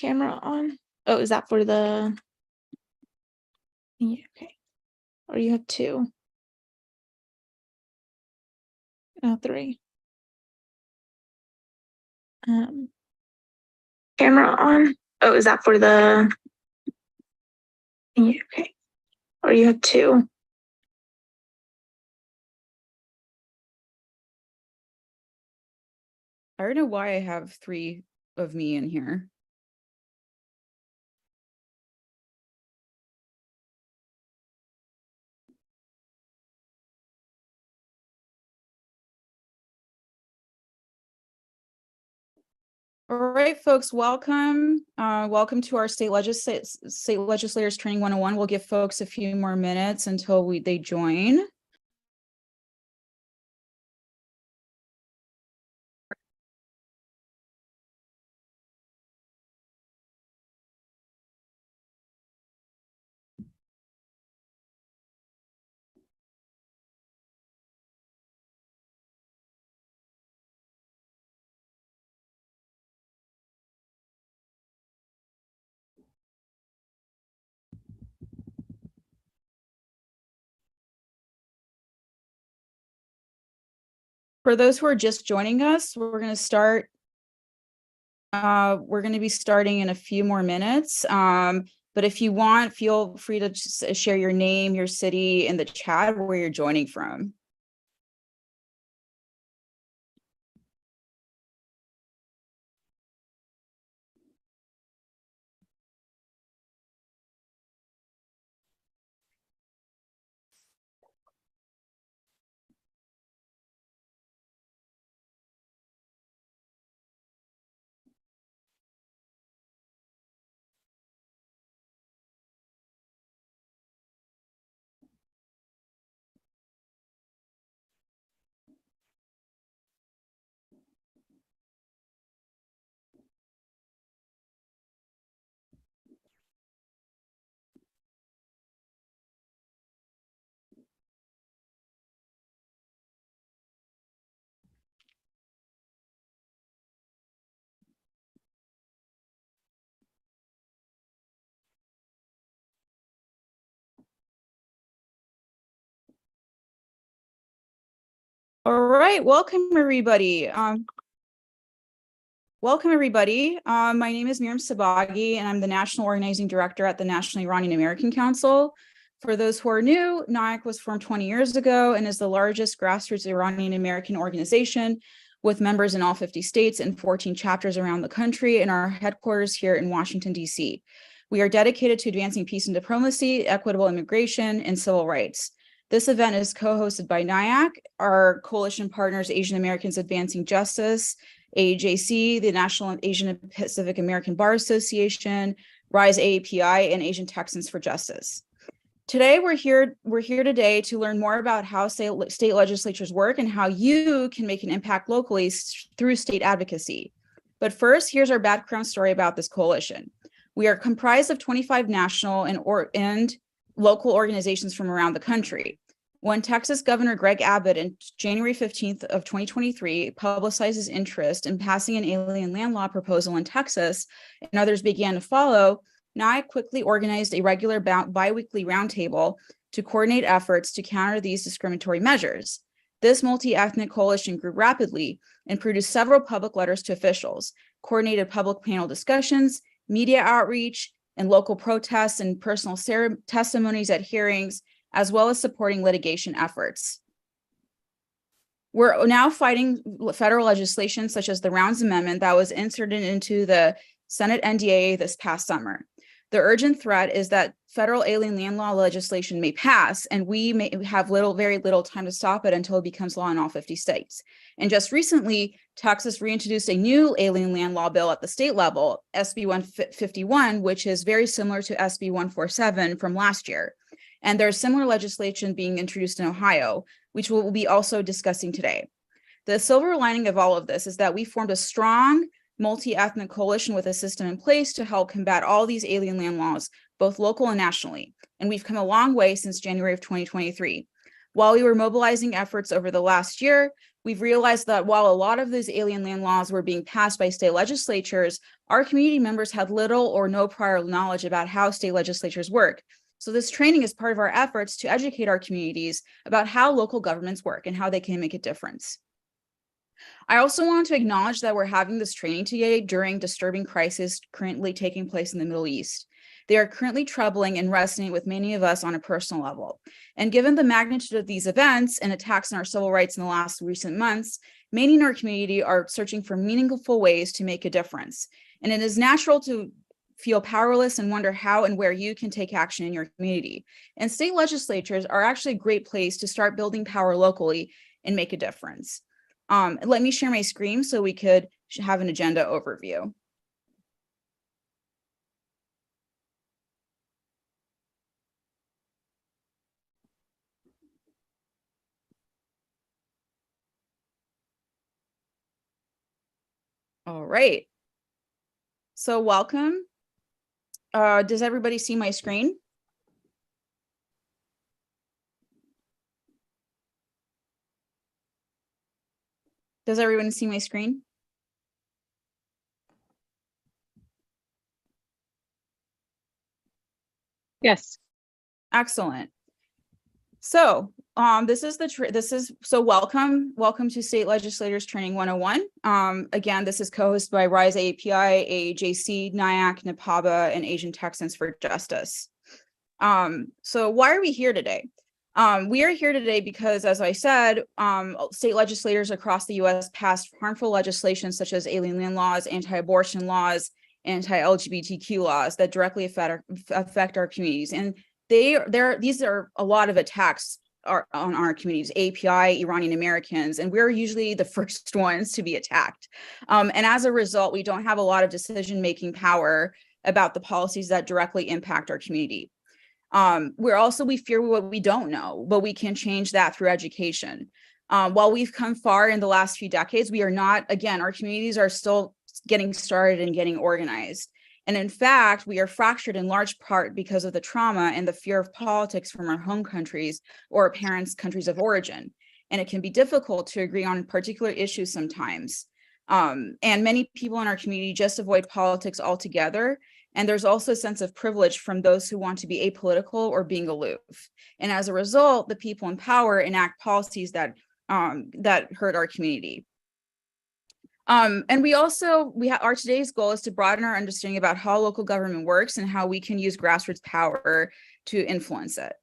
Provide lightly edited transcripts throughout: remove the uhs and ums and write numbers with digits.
camera on? Oh, is that for the? Yeah, okay. Or you have two? Oh, three. Camera on? Oh, is that for the? Yeah, okay. Or you have two? I don't know why I have three of me in here. All right, folks, welcome. Welcome to our state legislators training 101. We'll give folks a few more minutes until they join. For those who are just joining us, we're going to start. We're going to be starting in a few more minutes. But if you want, feel free to just share your name, your city in the chat where you're joining from. All right, welcome everybody. My name is Miriam Sabagi, and I'm the National Organizing Director at the National Iranian American Council. For those who are new, NIAC was formed 20 years ago and is the largest grassroots Iranian American organization with members in all 50 states and 14 chapters around the country, and our headquarters here in Washington, D.C. We are dedicated to advancing peace and diplomacy, equitable immigration, and civil rights. This event is co-hosted by NIAC, our coalition partners, Asian Americans Advancing Justice, AAJC, the National Asian Pacific American Bar Association, RISE AAPI, and Asian Texans for Justice. Today, we're here today to learn more about how state legislatures work and how you can make an impact locally through state advocacy. But first, here's our background story about this coalition. We are comprised of 25 national and local organizations from around the country. When Texas Governor Greg Abbott on January 15th of 2023 publicized his interest in passing an alien land law proposal in Texas, and others began to follow, NIAC quickly organized a regular bi-weekly roundtable to coordinate efforts to counter these discriminatory measures. This multi-ethnic coalition grew rapidly and produced several public letters to officials, coordinated public panel discussions, media outreach, and local protests and personal testimonies at hearings, as well as supporting litigation efforts. We're now fighting federal legislation such as the Rounds Amendment that was inserted into the Senate NDAA this past summer. The urgent threat is that federal alien land law legislation may pass, and we may have very little time to stop it until it becomes law in all 50 states. And just recently, Texas reintroduced a new alien land law bill at the state level, SB 151, which is very similar to SB 147 from last year. And there's similar legislation being introduced in Ohio, which we'll be also discussing today. The silver lining of all of this is that we formed a strong multi-ethnic coalition with a system in place to help combat all these alien land laws, both local and nationally. And we've come a long way since January of 2023. While we were mobilizing efforts over the last year, we've realized that while a lot of those alien land laws were being passed by state legislatures, our community members had little or no prior knowledge about how state legislatures work. So this training is part of our efforts to educate our communities about how local governments work and how they can make a difference. I also want to acknowledge that we're having this training today during disturbing crises currently taking place in the Middle East. They are currently troubling and resonate with many of us on a personal level. And given the magnitude of these events and attacks on our civil rights in the last recent months, many in our community are searching for meaningful ways to make a difference. And it is natural to feel powerless and wonder how and where you can take action in your community. And state legislatures are actually a great place to start building power locally and make a difference. Let me share my screen so we could have an agenda overview. All right. So welcome. Does everybody see my screen? Does everyone see my screen? Yes. Excellent. So welcome to State Legislators Training 101. Again, this is co-hosted by Rise API, AJC, NIAC, NAPABA, and Asian Texans for Justice. So why are we here today? We are here today because, as I said, state legislators across the U.S. passed harmful legislation such as alien land laws, anti-abortion laws, anti-LGBTQ laws that directly affect our communities. And these are a lot of attacks on our communities, API, Iranian Americans, and we're usually the first ones to be attacked. And as a result, we don't have a lot of decision-making power about the policies that directly impact our community. We fear what we don't know, but we can change that through education. While we've come far in the last few decades, we are not, again, our communities are still getting started and getting organized. And in fact, we are fractured in large part because of the trauma and the fear of politics from our home countries or our parents' countries of origin. And it can be difficult to agree on particular issues sometimes. And many people in our community just avoid politics altogether. And there's also a sense of privilege from those who want to be apolitical or being aloof. And as a result, the people in power enact policies that hurt our community. And our today's goal is to broaden our understanding about how local government works and how we can use grassroots power to influence it.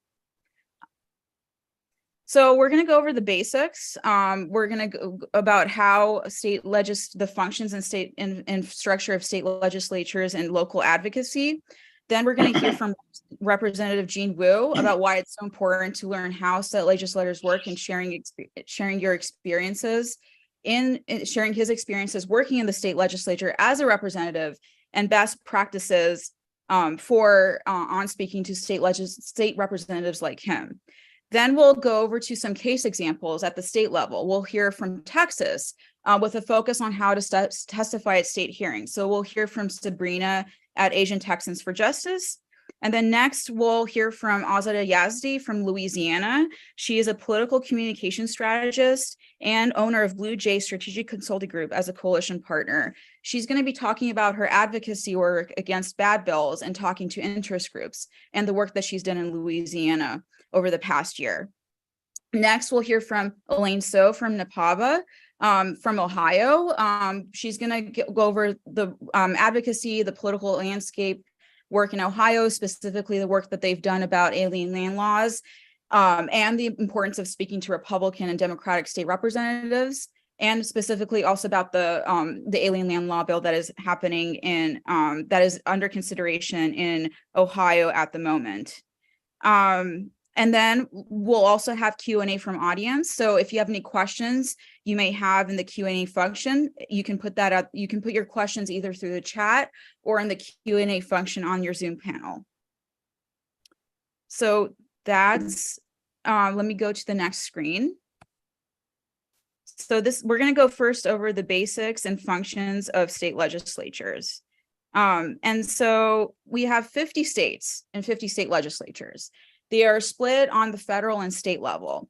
So we're going to go over the basics. We're going to go about how the functions and structure of state legislatures and local advocacy. Then we're going to hear from Representative Jean Wu about why it's so important to learn how state legislators work and sharing your experiences sharing his experiences working in the state legislature as a representative and best practices on speaking to state representatives like him. Then we'll go over to some case examples at the state level. We'll hear from Texas with a focus on how to testify at state hearings. So we'll hear from Sabrina at Asian Texans for Justice. And then next, we'll hear from Azada Yazdi from Louisiana. She is a political communication strategist and owner of Blue Jay Strategic Consulting Group as a coalition partner. She's going to be talking about her advocacy work against bad bills and talking to interest groups and the work that she's done in Louisiana over the past year. Next, we'll hear from Elaine So from NAPABA. From Ohio. She's going to go over the advocacy, the political landscape work in Ohio, specifically the work that they've done about alien land laws, and the importance of speaking to Republican and Democratic state representatives, and specifically also about the alien land law bill that is happening that is under consideration in Ohio at the moment. And then we'll also have Q&A from audience. So if you have any questions you may have in the Q&A function, you can put that up. You can put your questions either through the chat or in the Q&A function on your Zoom panel. So that's, let me go to the next screen. So we're going to go first over the basics and functions of state legislatures. And so we have 50 states and 50 state legislatures. They are split on the federal and state level.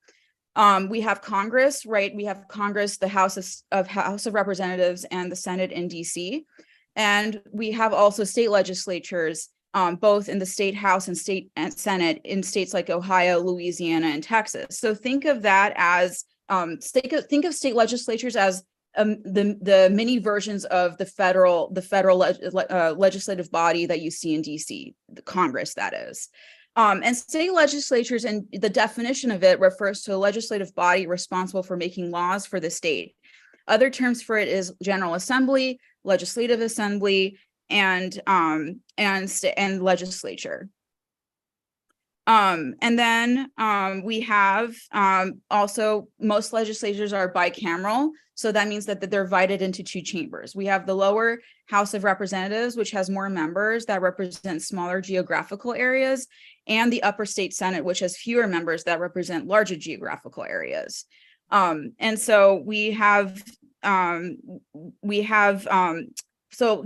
We have Congress, right? We have Congress, the House of Representatives, and the Senate in DC. And we have also state legislatures, both in the state House and state and Senate in states like Ohio, Louisiana, and Texas. So think of that as think of state legislatures as the mini versions of the federal legislative body that you see in DC, the Congress, that is. And state legislatures, and the definition of it, refers to a legislative body responsible for making laws for the state. Other terms for it is General Assembly, Legislative Assembly, and legislature. And then we have also, most legislatures are bicameral. So that means that they're divided into two chambers. We have the lower House of Representatives, which has more members that represent smaller geographical areas, and the upper state Senate, which has fewer members that represent larger geographical areas. And so we have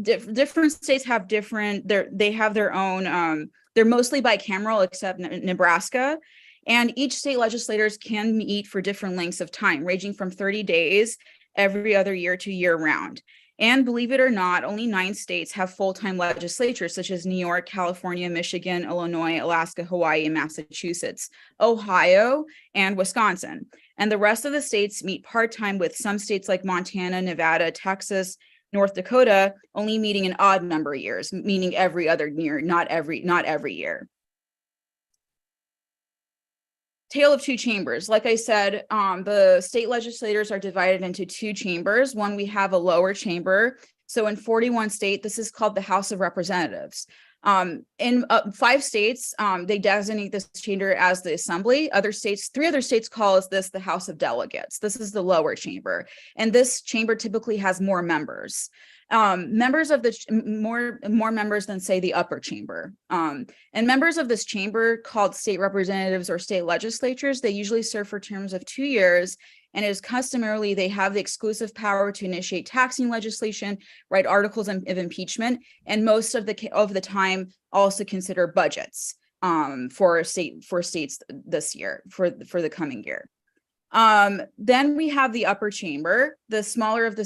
different states have different, they have their own, they're mostly bicameral except Nebraska. And each state legislators can meet for different lengths of time, ranging from 30 days every other year to year round. And believe it or not, only 9 states have full-time legislatures, such as New York, California, Michigan, Illinois, Alaska, Hawaii, and Massachusetts, Ohio, and Wisconsin. And the rest of the states meet part-time, with some states like Montana, Nevada, Texas, North Dakota only meeting an odd number of years, meaning every other year, not every year. Tale of two chambers. Like I said, the state legislators are divided into 2 chambers. One, we have a lower chamber. So in 41 states, this is called the House of Representatives. In 5 states, they designate this chamber as the Assembly. 3 other states call this the House of Delegates. This is the lower chamber. And this chamber typically has more members. Members of the more members than, say, the upper chamber. And members of this chamber, called state representatives or state legislatures, they usually serve for terms of 2 years, and it is customarily they have the exclusive power to initiate taxing legislation, write articles of impeachment, and most of the time also consider budgets for states this year, for the coming year. Then we have the upper chamber, the smaller of the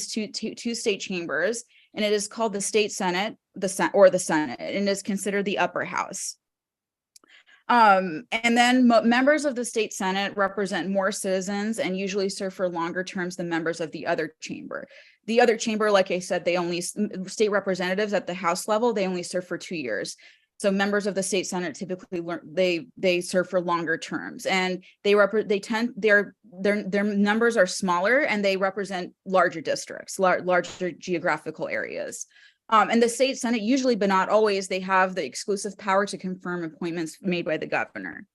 two state chambers, and it is called the state Senate, the Senate, and is considered the upper house. And then members of the state Senate represent more citizens and usually serve for longer terms than members of the other chamber. The other chamber, like I said, state representatives at the House level, they only serve for 2 years. So members of the state Senate typically they serve for longer terms, and their numbers are smaller, and they represent larger districts, larger geographical areas. And the state Senate usually, but not always, they have the exclusive power to confirm appointments made by the governor.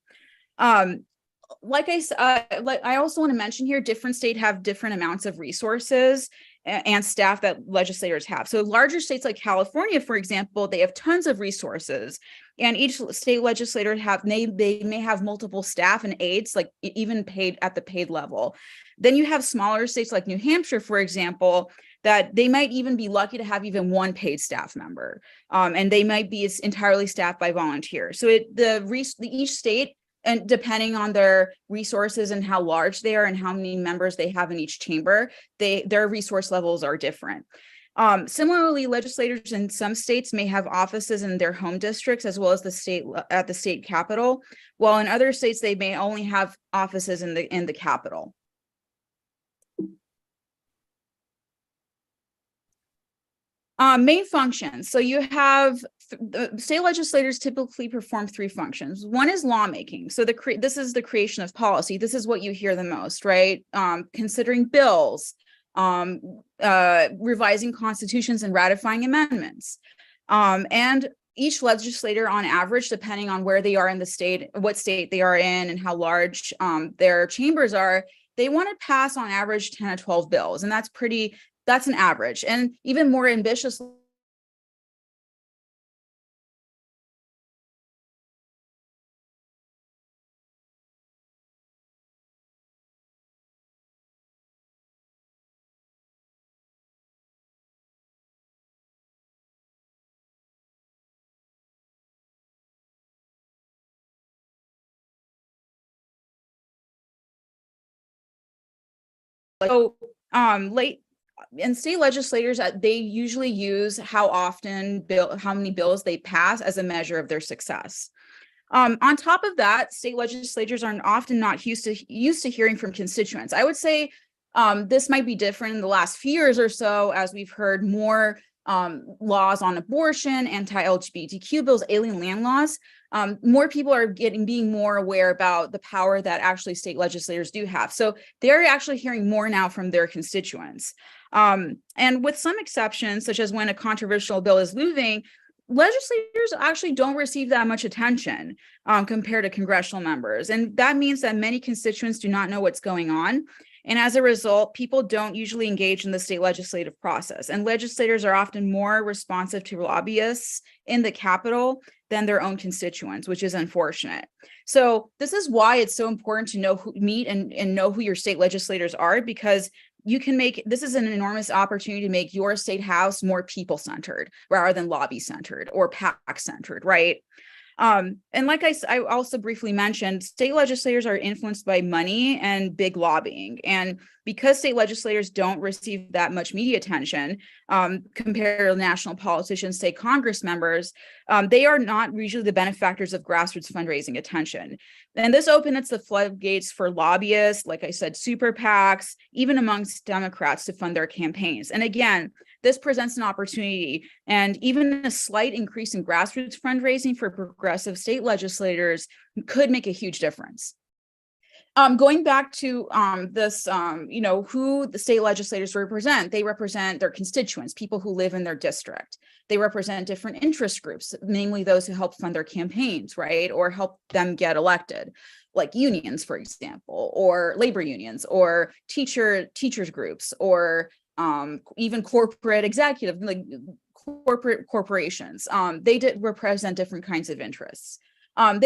Like I also want to mention here, different states have different amounts of resources and staff that legislators have. So larger states like California, for example, they have tons of resources, and each state legislator they may have multiple staff and aides, like even paid at the paid level. Then you have smaller states like New Hampshire, for example, that they might even be lucky to have even 1 paid staff member, and they might be entirely staffed by volunteers. So each state, and depending on their resources and how large they are and how many members they have in each chamber, their resource levels are different. Similarly, legislators in some states may have offices in their home districts as well as at the state capitol, while in other states they may only have offices in the capital. Main functions. So you have the state legislators typically perform 3 functions. One is lawmaking. So this is the creation of policy. This is what you hear the most, right? Considering bills, revising constitutions, and ratifying amendments. And each legislator, on average, depending on where they are in the state, what state they are in, and how large their chambers are, they want to pass on average 10 to 12 bills. And that's an average. And even more ambitious So late and state legislators, they usually use how many bills they pass as a measure of their success. On top of that, state legislatures are often not used to hearing from constituents. I would say this might be different in the last few years or so, as we've heard more laws on abortion, anti-LGBTQ bills, alien land laws. More people are being more aware about the power that actually state legislators do have. So they're actually hearing more now from their constituents. And with some exceptions, such as when a controversial bill is moving, legislators actually don't receive that much attention compared to congressional members. And that means that many constituents do not know what's going on. And as a result, people don't usually engage in the state legislative process. And legislators are often more responsive to lobbyists in the Capitol than their own constituents, which is unfortunate. So this is why it's so important to meet and know who your state legislators are, because this is an enormous opportunity to make your state house more people-centered rather than lobby-centered or PAC-centered, right? And like I also briefly mentioned, state legislators are influenced by money and big lobbying. And because state legislators don't receive that much media attention compared to national politicians, say Congress members, they are not usually the benefactors of grassroots fundraising attention. And this opens the floodgates for lobbyists, like I said, super PACs, even amongst Democrats to fund their campaigns. And again, this presents an opportunity, and even a slight increase in grassroots fundraising for progressive state legislators could make a huge difference. Going back to who the state legislators represent, they represent their constituents, people who live in their district. They represent different interest groups, namely those who help fund their campaigns, right? Or help them get elected, like unions, for example, or labor unions, or teachers groups, or even corporate executive, like corporations. They represent different kinds of interests. A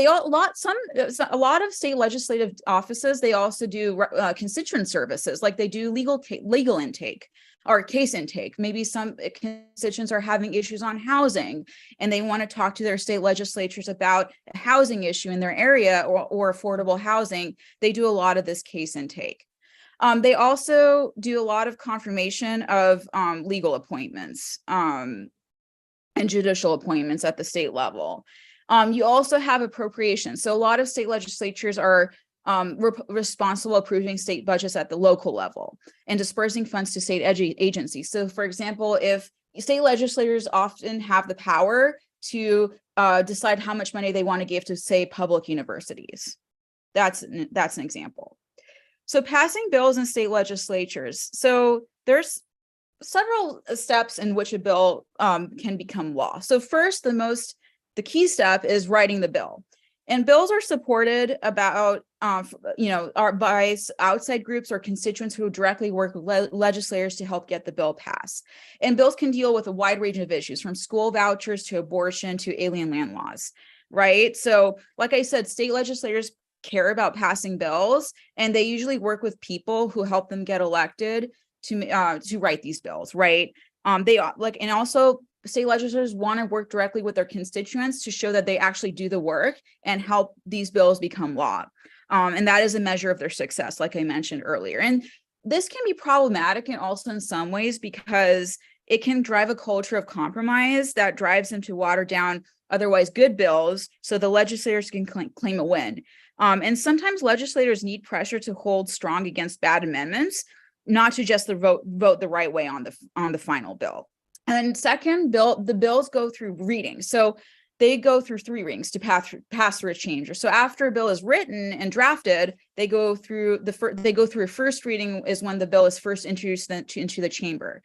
lot of state legislative offices, they also do constituent services, like they do legal intake or case intake. Maybe some constituents are having issues on housing and they want to talk to their state legislatures about a housing issue in their area or affordable housing. They do a lot of this case intake. They also do a lot of confirmation of legal appointments and judicial appointments at the state level. You also have appropriations. So a lot of state legislatures are responsible approving state budgets at the local level and dispersing funds to state agencies. So for example, if state legislators often have the power to decide how much money they want to give to, say, public universities. That's an example. So passing bills in state legislatures. So there's several steps in which a bill can become law. So first, the key step is writing the bill. And bills are supported by outside groups or constituents who directly work with legislators to help get the bill passed. And bills can deal with a wide range of issues, from school vouchers to abortion to alien land laws, right? So like I said, state legislators care about passing bills, and they usually work with people who help them get elected to write these bills, right? And also state legislators want to work directly with their constituents to show that they actually do the work and help these bills become law. And that is a measure of their success, like I mentioned earlier. And this can be problematic and also in some ways because it can drive a culture of compromise that drives them to water down otherwise good bills so the legislators can claim a win. And sometimes legislators need pressure to hold strong against bad amendments, not to just vote the right way on the final bill. And second, the bills go through reading. So they go through 3 readings to pass through a change. So after a bill is written and drafted, they go through a first reading is when the bill is first introduced into the chamber.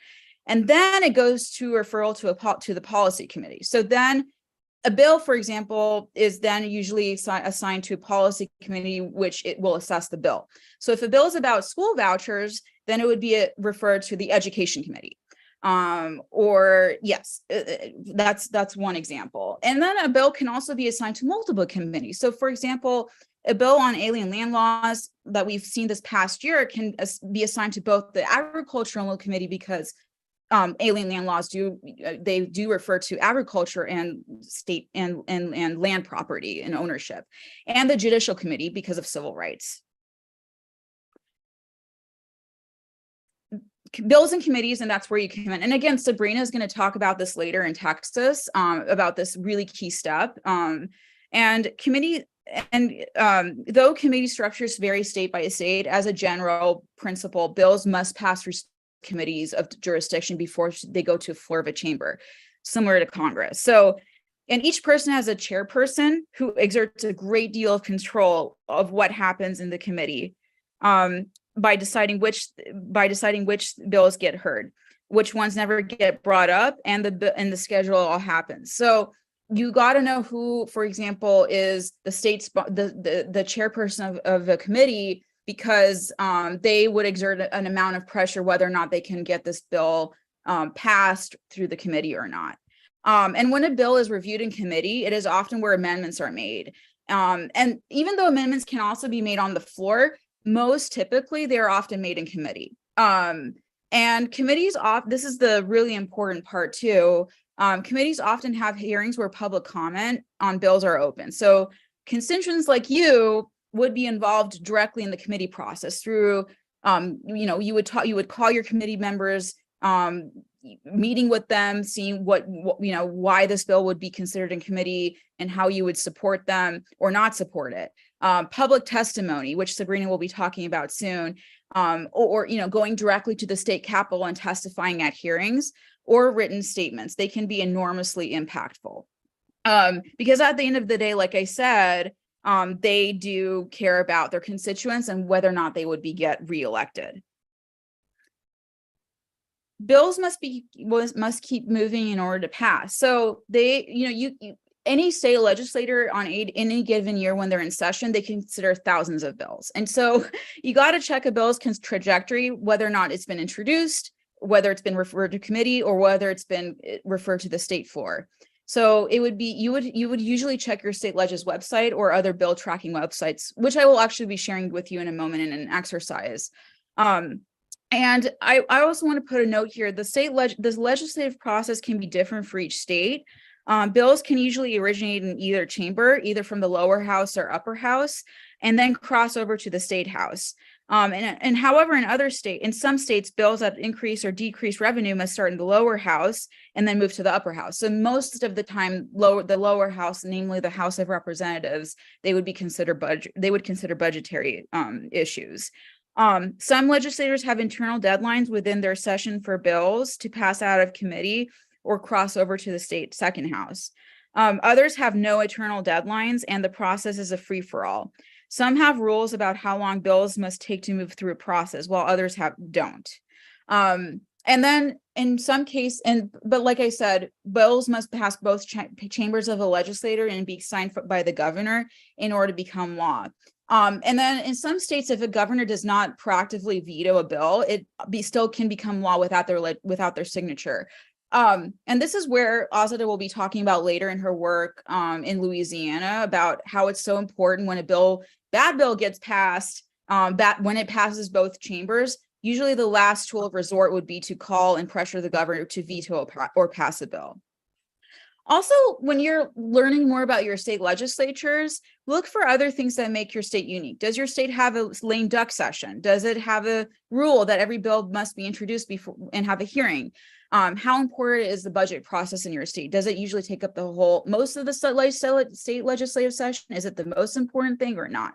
And then it goes to referral to the policy committee. So then a bill, for example, is then usually assigned to a policy committee, which it will assess the bill. So if a bill is about school vouchers, then it would be referred to the education committee. That's one example. And then a bill can also be assigned to multiple committees. So for example, a bill on alien land laws that we've seen this past year can be assigned to both the agricultural committee, because alien land laws do refer to agriculture and state and land property and ownership, and the judicial committee because of civil rights. bills and committees, and that's where you come in. And again, Sabrina is going to talk about this later in Texas, about this really key step. And committee, and though committee structures vary state by state, as a general principle, bills must pass through committees of jurisdiction before they go to a floor of a chamber, similar to Congress. So, and each person has a chairperson who exerts a great deal of control of what happens in the committee, by deciding which bills get heard, which ones never get brought up, and the schedule all happens. So you got to know who, for example, is the chairperson of a committee, because they would exert an amount of pressure whether or not they can get this bill passed through the committee or not. And when a bill is reviewed in committee, it is often where amendments are made. And even though amendments can also be made on the floor, most typically they are often made in committee. And committees this is the really important part too. Committees often have hearings where public comment on bills are open. So constituents like you would be involved directly in the committee process through, you would call your committee members, meeting with them, seeing why this bill would be considered in committee and how you would support them or not support it. Public testimony, which Sabrina will be talking about soon, or going directly to the state capitol and testifying at hearings, or written statements. They can be enormously impactful. Because at the end of the day, like I said, they do care about their constituents and whether or not they would get reelected. Bills must keep moving in order to pass. So any state legislator on any given year when they're in session, they consider thousands of bills. And so you got to check a bill's trajectory, whether or not it's been introduced, whether it's been referred to committee, or whether it's been referred to the state floor. So it would be, you would usually check your state legis website or other bill tracking websites, which I will actually be sharing with you in a moment in an exercise. And I also want to put a note here, this legislative process can be different for each state. Bills can usually originate in either chamber, either from the lower house or upper house, and then cross over to the state house. And however, in some states, bills that increase or decrease revenue must start in the lower house and then move to the upper house. So most of the time, the lower house, namely the House of Representatives, they would consider budgetary issues. Some legislators have internal deadlines within their session for bills to pass out of committee or cross over to the state second house. Others have no eternal deadlines, and the process is a free-for-all. Some have rules about how long bills must take to move through a process, while others don't. And then in some cases, but like I said, bills must pass both chambers of the legislature and be signed by the governor in order to become law. And then in some states, if a governor does not proactively veto a bill, it still can become law without their signature. And this is where Azada will be talking about later in her work in Louisiana about how it's so important when a bad bill gets passed, when it passes both chambers, usually the last tool of resort would be to call and pressure the governor to veto or pass a bill. Also, when you're learning more about your state legislatures, look for other things that make your state unique. Does your state have a lame duck session? Does it have a rule that every bill must be introduced before and have a hearing? How important is the budget process in your state? Does it usually take up most of the state legislative session? Is it the most important thing or not?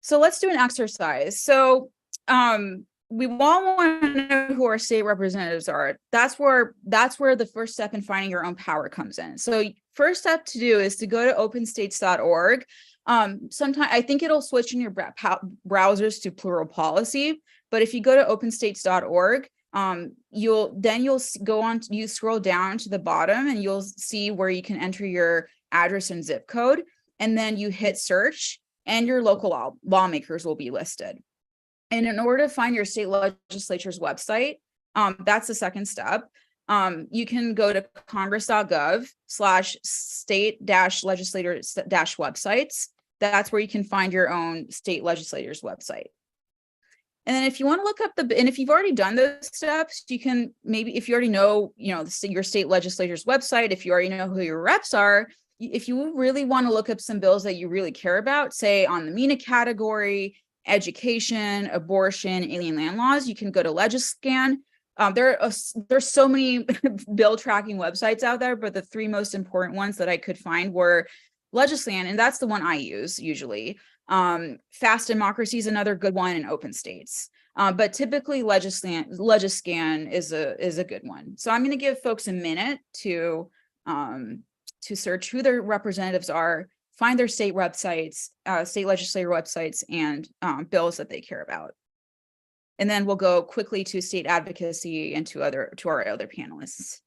So let's do an exercise. So we all want to know who our state representatives are. That's where the first step in finding your own power comes in. So first step to do is to go to openstates.org. Sometimes I think it'll switch in your browsers to plural policy, but if you go to openstates.org, you scroll down to the bottom and you'll see where you can enter your address and zip code, and then you hit search and your local lawmakers will be listed. And in order to find your state legislature's website, that's the second step. You can go to congress.gov/state-legislator-websites. That's where you can find your own state legislator's website. And then if you want to look up and if you've already done those steps, you can maybe, if you already know, your state legislature's website, if you already know who your reps are, if you really want to look up some bills that you really care about, say on the MENA category, education, abortion, alien land laws, you can go to Legiscan. There's so many bill tracking websites out there, but the three most important ones that I could find were Legislan, and that's the one I use usually. Fast Democracy is another good one, in Open States. But typically Legiscan is a good one. So I'm going to give folks a minute to search who their representatives are, find their state websites, state legislator websites, and bills that they care about. And then we'll go quickly to state advocacy and to our other panelists.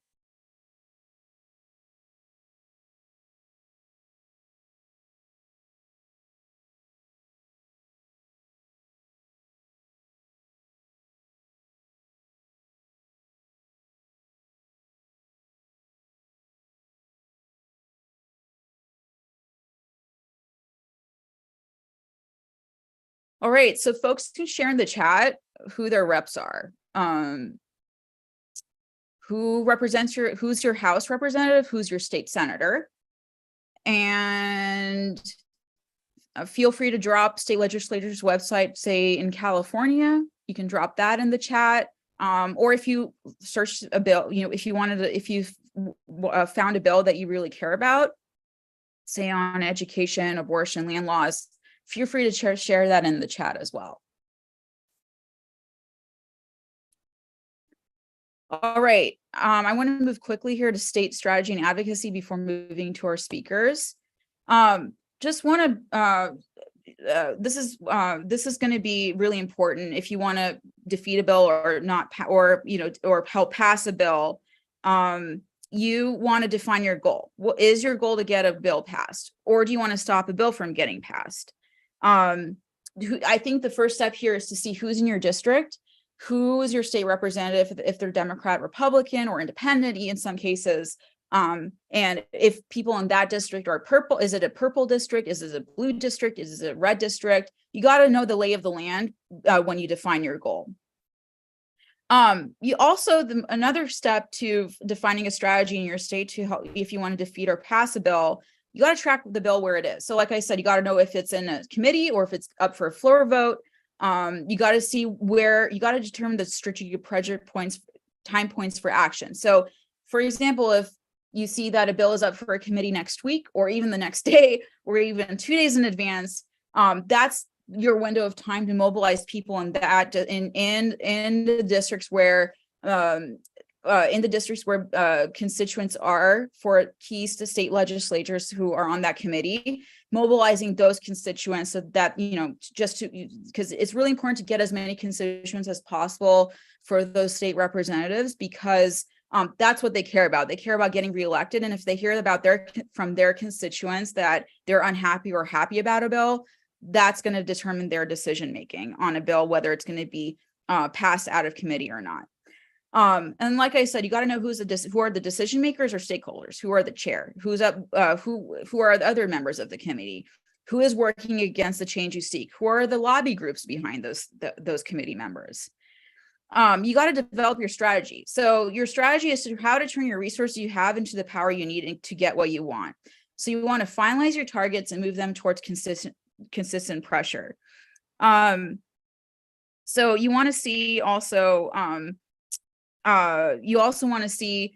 All right, so folks can share in the chat who their reps are. Who's your House representative, who's your state senator, and feel free to drop state legislators website, say in California, you can drop that in the chat. Or if you search a bill, if you found a bill that you really care about, say on education, abortion, land laws, feel free to share that in the chat as well. All right, I want to move quickly here to state strategy and advocacy before moving to our speakers. Just want to, this is going to be really important if you want to defeat a bill or not, or help pass a bill. You want to define your goal. What is your goal to get a bill passed, or do you want to stop a bill from getting passed? I think the first step here is to see who's in your district, who is your state representative, if they're Democrat, Republican, or independent in some cases. And if people in that district are purple, is it a purple district? Is it a blue district? Is it a red district? You got to know the lay of the land when you define your goal. You also, another step to defining a strategy in your state to help, if you want to defeat or pass a bill, you got to track the bill where it is. So like I said, you got to know if it's in a committee or if it's up for a floor vote. You got to see where, you got to determine the strategic pressure points, time points for action. So for example, if you see that a bill is up for a committee next week, or even the next day, or even 2 days in advance, that's your window of time to mobilize people in that in the districts where constituents are for keys to state legislatures who are on that committee, mobilizing those constituents so that, because it's really important to get as many constituents as possible for those state representatives, because that's what they care about. They care about getting reelected. And if they hear about from their constituents that they're unhappy or happy about a bill, that's going to determine their decision making on a bill, whether it's going to be passed out of committee or not. And like I said, you got to know who are the decision makers or stakeholders, who are the chair, who's up, who are the other members of the committee, who is working against the change you seek, who are the lobby groups behind those committee members. You got to develop your strategy. So your strategy is how to turn your resources you have into the power you need to get what you want. So you want to finalize your targets and move them towards consistent pressure. So you want to see also, you also want to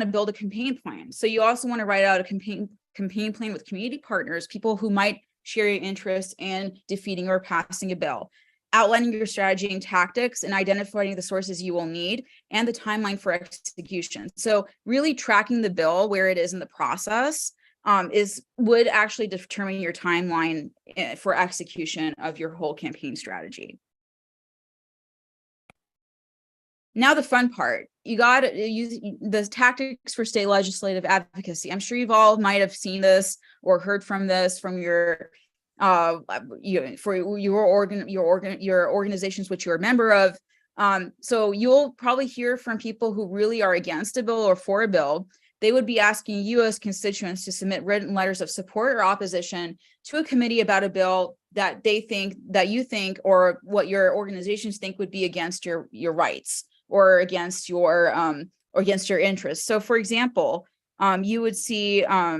build a campaign plan. So you also want to write out a campaign plan with community partners, people who might share your interest in defeating or passing a bill, outlining your strategy and tactics, and identifying the sources you will need and the timeline for execution. So really tracking the bill where it is in the process would actually determine your timeline for execution of your whole campaign strategy. Now the fun part, you got to use the tactics for state legislative advocacy. I'm sure you've all might have seen this or heard from this from your for your organizations which you're a member of. So you'll probably hear from people who really are against a bill or for a bill. They would be asking you as constituents to submit written letters of support or opposition to a committee about a bill that you think or what your organizations think would be against your rights or against your interests. So for example, you would share,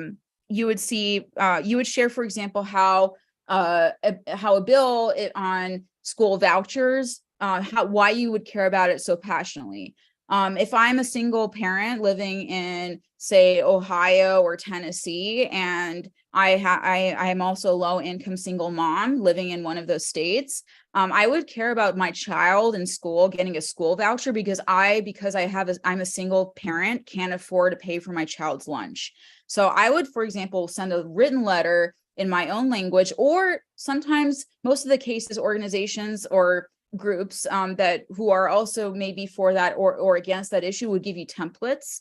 for example, how how a bill on school vouchers, why you would care about it so passionately. If I'm a single parent living in, say, Ohio or Tennessee, and I am also a low income single mom living in one of those states, I would care about my child in school getting a school voucher because I'm a single parent, can't afford to pay for my child's lunch. So I would, for example, send a written letter in my own language, or sometimes, most of the cases, organizations or groups that who are also maybe for that or against that issue would give you templates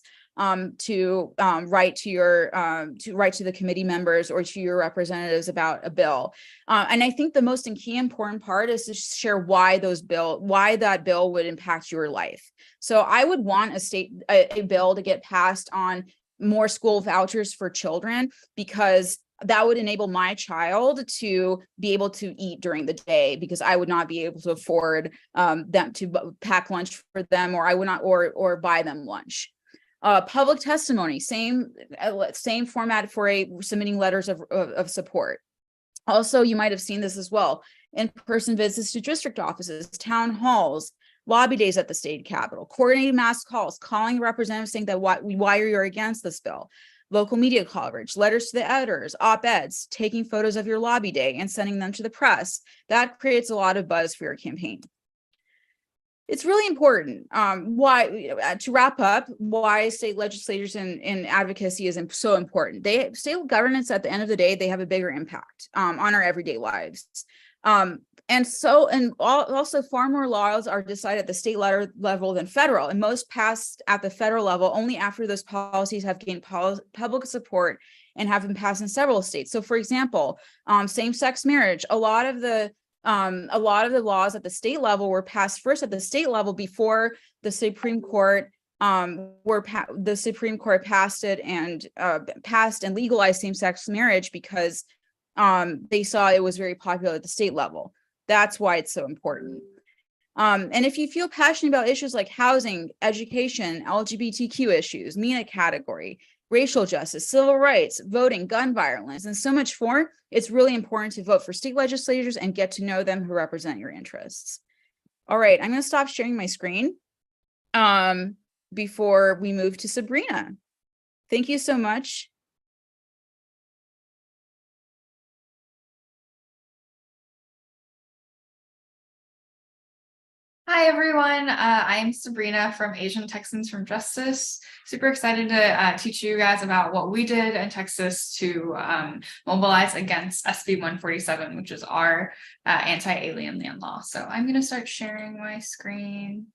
to write to the committee members or to your representatives about a bill. And I think the most and key important part is to share why that bill would impact your life. So I would want a bill to get passed on more school vouchers for children, because that would enable my child to be able to eat during the day, because I would not be able to afford them to pack lunch for them, or I would not, or buy them lunch. Public testimony, same format for submitting letters of support. Also, you might have seen this as well: in-person visits to district offices, town halls, lobby days at the state capitol, coordinated mass calls, calling representatives saying that why you're against this bill, local media coverage, letters to the editors, op-eds, taking photos of your lobby day and sending them to the press. That creates a lot of buzz for your campaign. It's really important. To wrap up, why state legislatures and advocacy is so important. State governance, at the end of the day, they have a bigger impact on our everyday lives. Also far more laws are decided at the state level than federal, and most passed at the federal level only after those policies have gained public support and have been passed in several states. So, for example, same-sex marriage, a lot of the laws at the state level were passed first at the state level before the Supreme Court passed it and passed and legalized same-sex marriage, because they saw it was very popular at the state level. That's why it's so important. And if you feel passionate about issues like housing, education, LGBTQ issues, MENA category, racial justice, civil rights, voting, gun violence, and so much more, it's really important to vote for state legislators and get to know them who represent your interests. All right, I'm going to stop sharing my screen before we move to Sabrina. Thank you so much. Hi, everyone. I am Sabrina from Asian Texans for Justice. Super excited to teach you guys about what we did in Texas to mobilize against SB 147, which is our anti-alien land law. So I'm going to start sharing my screen.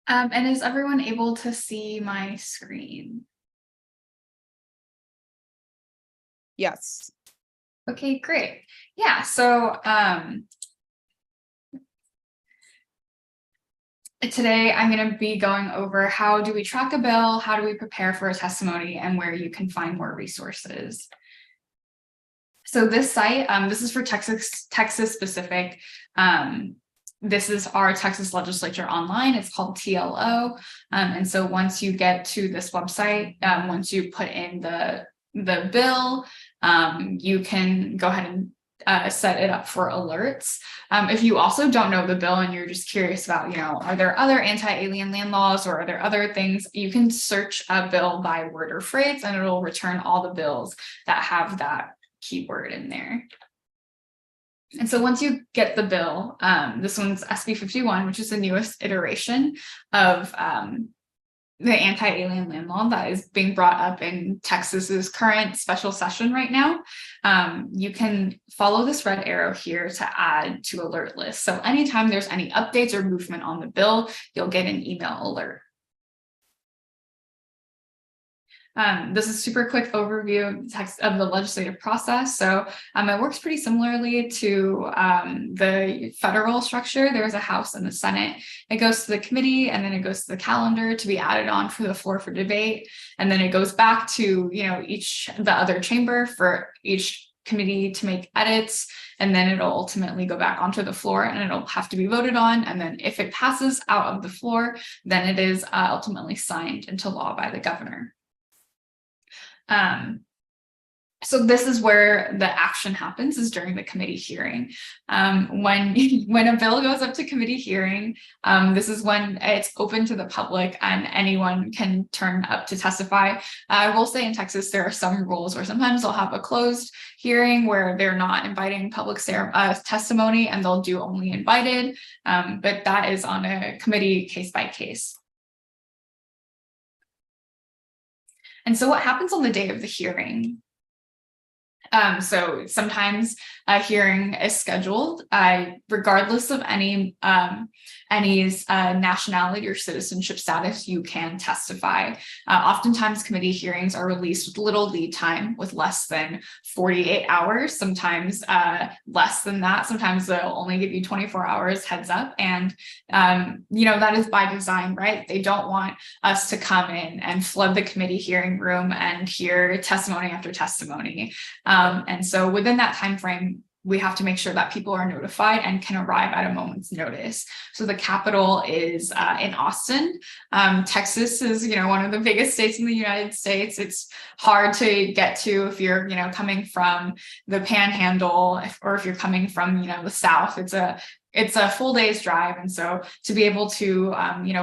And is everyone able to see my screen? Yes. Okay, great. Yeah, so today I'm going to be going over how do we track a bill, how do we prepare for a testimony, and where you can find more resources. So this site, this is for Texas specific. This is our Texas legislature online. It's called TLO. And so once you get to this website, once you put in the bill, you can go ahead and set it up for alerts. If you also don't know the bill and you're just curious about, are there other anti-alien land laws or are there other things, you can search a bill by word or phrase and it'll return all the bills that have that keyword in there. And so once you get the bill, this one's SB 51, which is the newest iteration of the anti-alien land law that is being brought up in Texas's current special session right now. You can follow this red arrow here to add to alert list. So anytime there's any updates or movement on the bill, you'll get an email alert. This is a super quick overview of the legislative process. So it works pretty similarly to the federal structure. There's a House and the Senate. It goes to the committee and then it goes to the calendar to be added on for the floor for debate. And then it goes back to the other chamber for each committee to make edits, and then it'll ultimately go back onto the floor and it'll have to be voted on. And then if it passes out of the floor, then it is ultimately signed into law by the governor. So this is where the action happens, is during the committee hearing. When a bill goes up to committee hearing, this is when it's open to the public and anyone can turn up to testify. I will say in Texas, there are some rules where sometimes they'll have a closed hearing where they're not inviting public testimony and they'll do only invited, but that is on a committee case by case. And so what happens on the day of the hearing? So sometimes a hearing is scheduled, regardless of any nationality or citizenship status, you can testify. Oftentimes committee hearings are released with little lead time, with less than 48 hours, sometimes less than that. Sometimes they'll only give you 24 hours heads up. And, that is by design, right? They don't want us to come in and flood the committee hearing room and hear testimony after testimony. And so within that time frame, we have to make sure that people are notified and can arrive at a moment's notice. So the Capitol is in Austin. Texas is, one of the biggest states in the United States. It's hard to get to if you're, coming from the Panhandle, or if you're coming from, the South. It's a full day's drive. And so to be able to,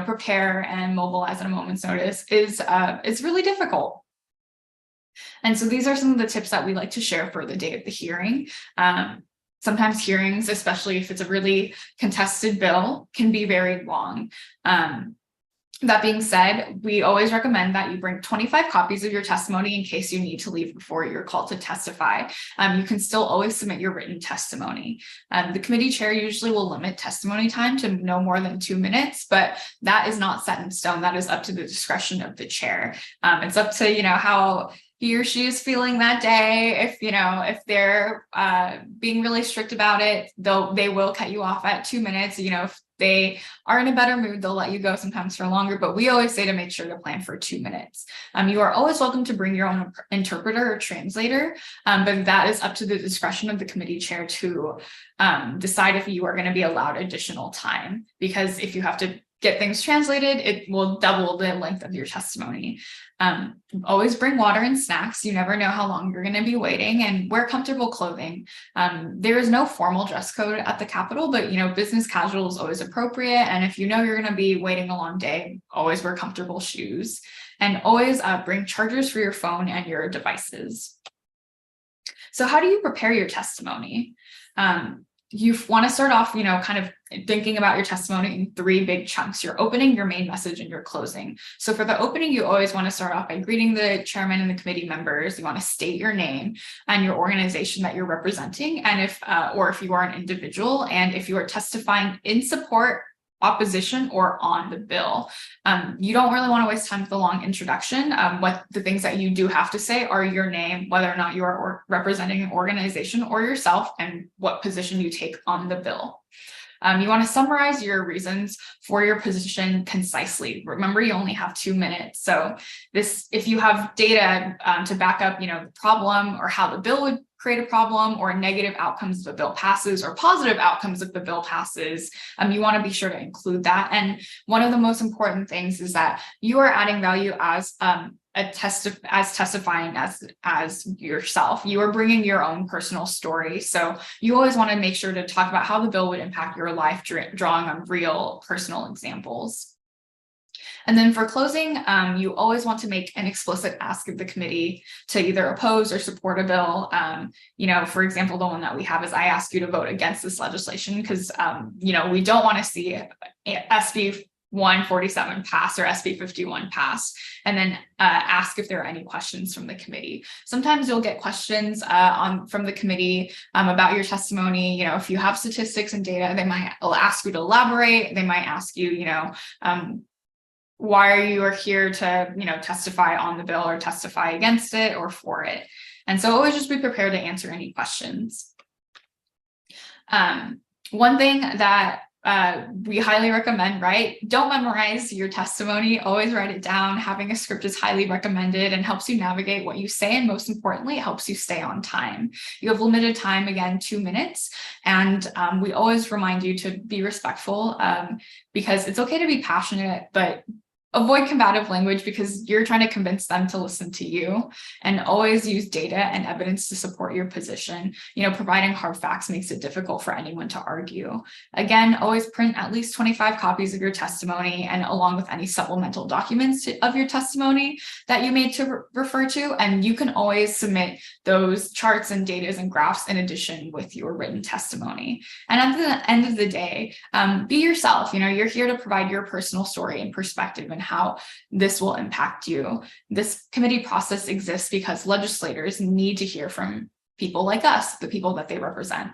prepare and mobilize at a moment's notice is really difficult. And so these are some of the tips that we like to share for the day of the hearing. Sometimes hearings, especially if it's a really contested bill, can be very long. That being said, we always recommend that you bring 25 copies of your testimony in case you need to leave before you're called to testify. You can still always submit your written testimony. The committee chair usually will limit testimony time to no more than 2 minutes, but that is not set in stone. That is up to the discretion of the chair. It's up to, how he or she is feeling that day. If they're being really strict about it, they will cut you off at 2 minutes. If they are in a better mood, they'll let you go sometimes for longer, but we always say to make sure to plan for 2 minutes. You are always welcome to bring your own interpreter or translator, but that is up to the discretion of the committee chair to decide if you are going to be allowed additional time, because if you have to get things translated, it will double the length of your testimony. Always bring water and snacks. You never know how long you're going to be waiting, and wear comfortable clothing. There is no formal dress code at the Capitol, but business casual is always appropriate. And if you're going to be waiting a long day, always wear comfortable shoes, and always bring chargers for your phone and your devices. So how do you prepare your testimony? You want to start off, kind of thinking about your testimony in 3 big chunks: your opening, your main message, and your closing. So for the opening, you always want to start off by greeting the chairman and the committee members. You want to state your name and your organization that you're representing. And if you are an individual, and if you are testifying in support, opposition, or on the bill. You don't really want to waste time with a long introduction. What the things that you do have to say are your name, whether or not you are representing an organization or yourself, and what position you take on the bill. You want to summarize your reasons for your position concisely. Remember, you only have 2 minutes. So if you have data to back up, the problem, or how the bill would create a problem, or negative outcomes if the bill passes, or positive outcomes if the bill passes, you want to be sure to include that. And one of the most important things is that you are adding value as testifying as yourself. You are bringing your own personal story. So you always want to make sure to talk about how the bill would impact your life, drawing on real personal examples. And then for closing, you always want to make an explicit ask of the committee to either oppose or support a bill. For example, the one that we have is, I ask you to vote against this legislation because, we don't want to see SB 147 pass or SB 51 pass, and then ask if there are any questions from the committee. Sometimes you'll get questions from the committee about your testimony. If you have statistics and data, they might ask you to elaborate. They might ask you, why are you here to, testify on the bill, or testify against it or for it. And so always just be prepared to answer any questions. One thing that we highly recommend, right? Don't memorize your testimony, always write it down. Having a script is highly recommended and helps you navigate what you say. And most importantly, it helps you stay on time. You have limited time, again, 2 minutes. And we always remind you to be respectful because it's okay to be passionate, but avoid combative language because you're trying to convince them to listen to you, and always use data and evidence to support your position. Providing hard facts makes it difficult for anyone to argue. Again, always print at least 25 copies of your testimony, and along with any supplemental documents of your testimony that you made to refer to. And you can always submit those charts and data and graphs in addition with your written testimony. And at the end of the day, be yourself. You're here to provide your personal story and perspective and how this will impact you. This committee process exists because legislators need to hear from people like us, the people that they represent.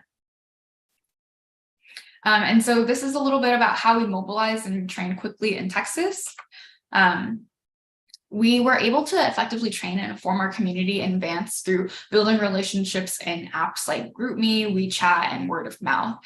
And so this is a little bit about how we mobilize and train quickly in Texas. We were able to effectively train and inform our community in advance through building relationships in apps like GroupMe, WeChat, and word of mouth.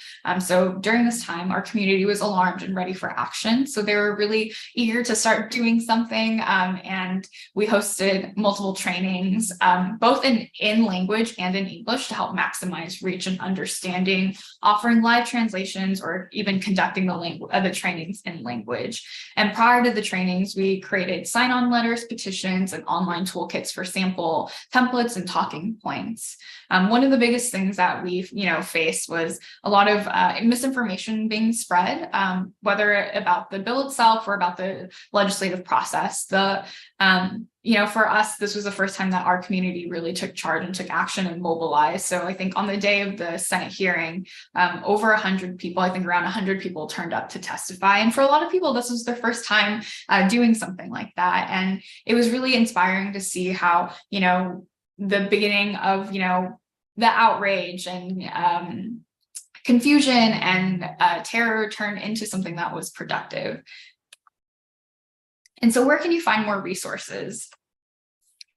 So during this time, our community was alarmed and ready for action. So they were really eager to start doing something. And we hosted multiple trainings, both in language and in English, to help maximize reach and understanding, offering live translations, or even conducting the trainings in language. And prior to the trainings, we created sign-on letters, petitions, and online toolkits for sample templates and talking points. One of the biggest things that we've faced was a lot of misinformation being spread, whether about the bill itself or about the legislative process. For us, this was the first time that our community really took charge and took action and mobilized. So I think on the day of the Senate hearing, over 100 people, I think around 100 people turned up to testify. And for a lot of people, this was their first time doing something like that. And it was really inspiring to see how, the beginning of, the outrage and confusion and terror turned into something that was productive. And so where can you find more resources?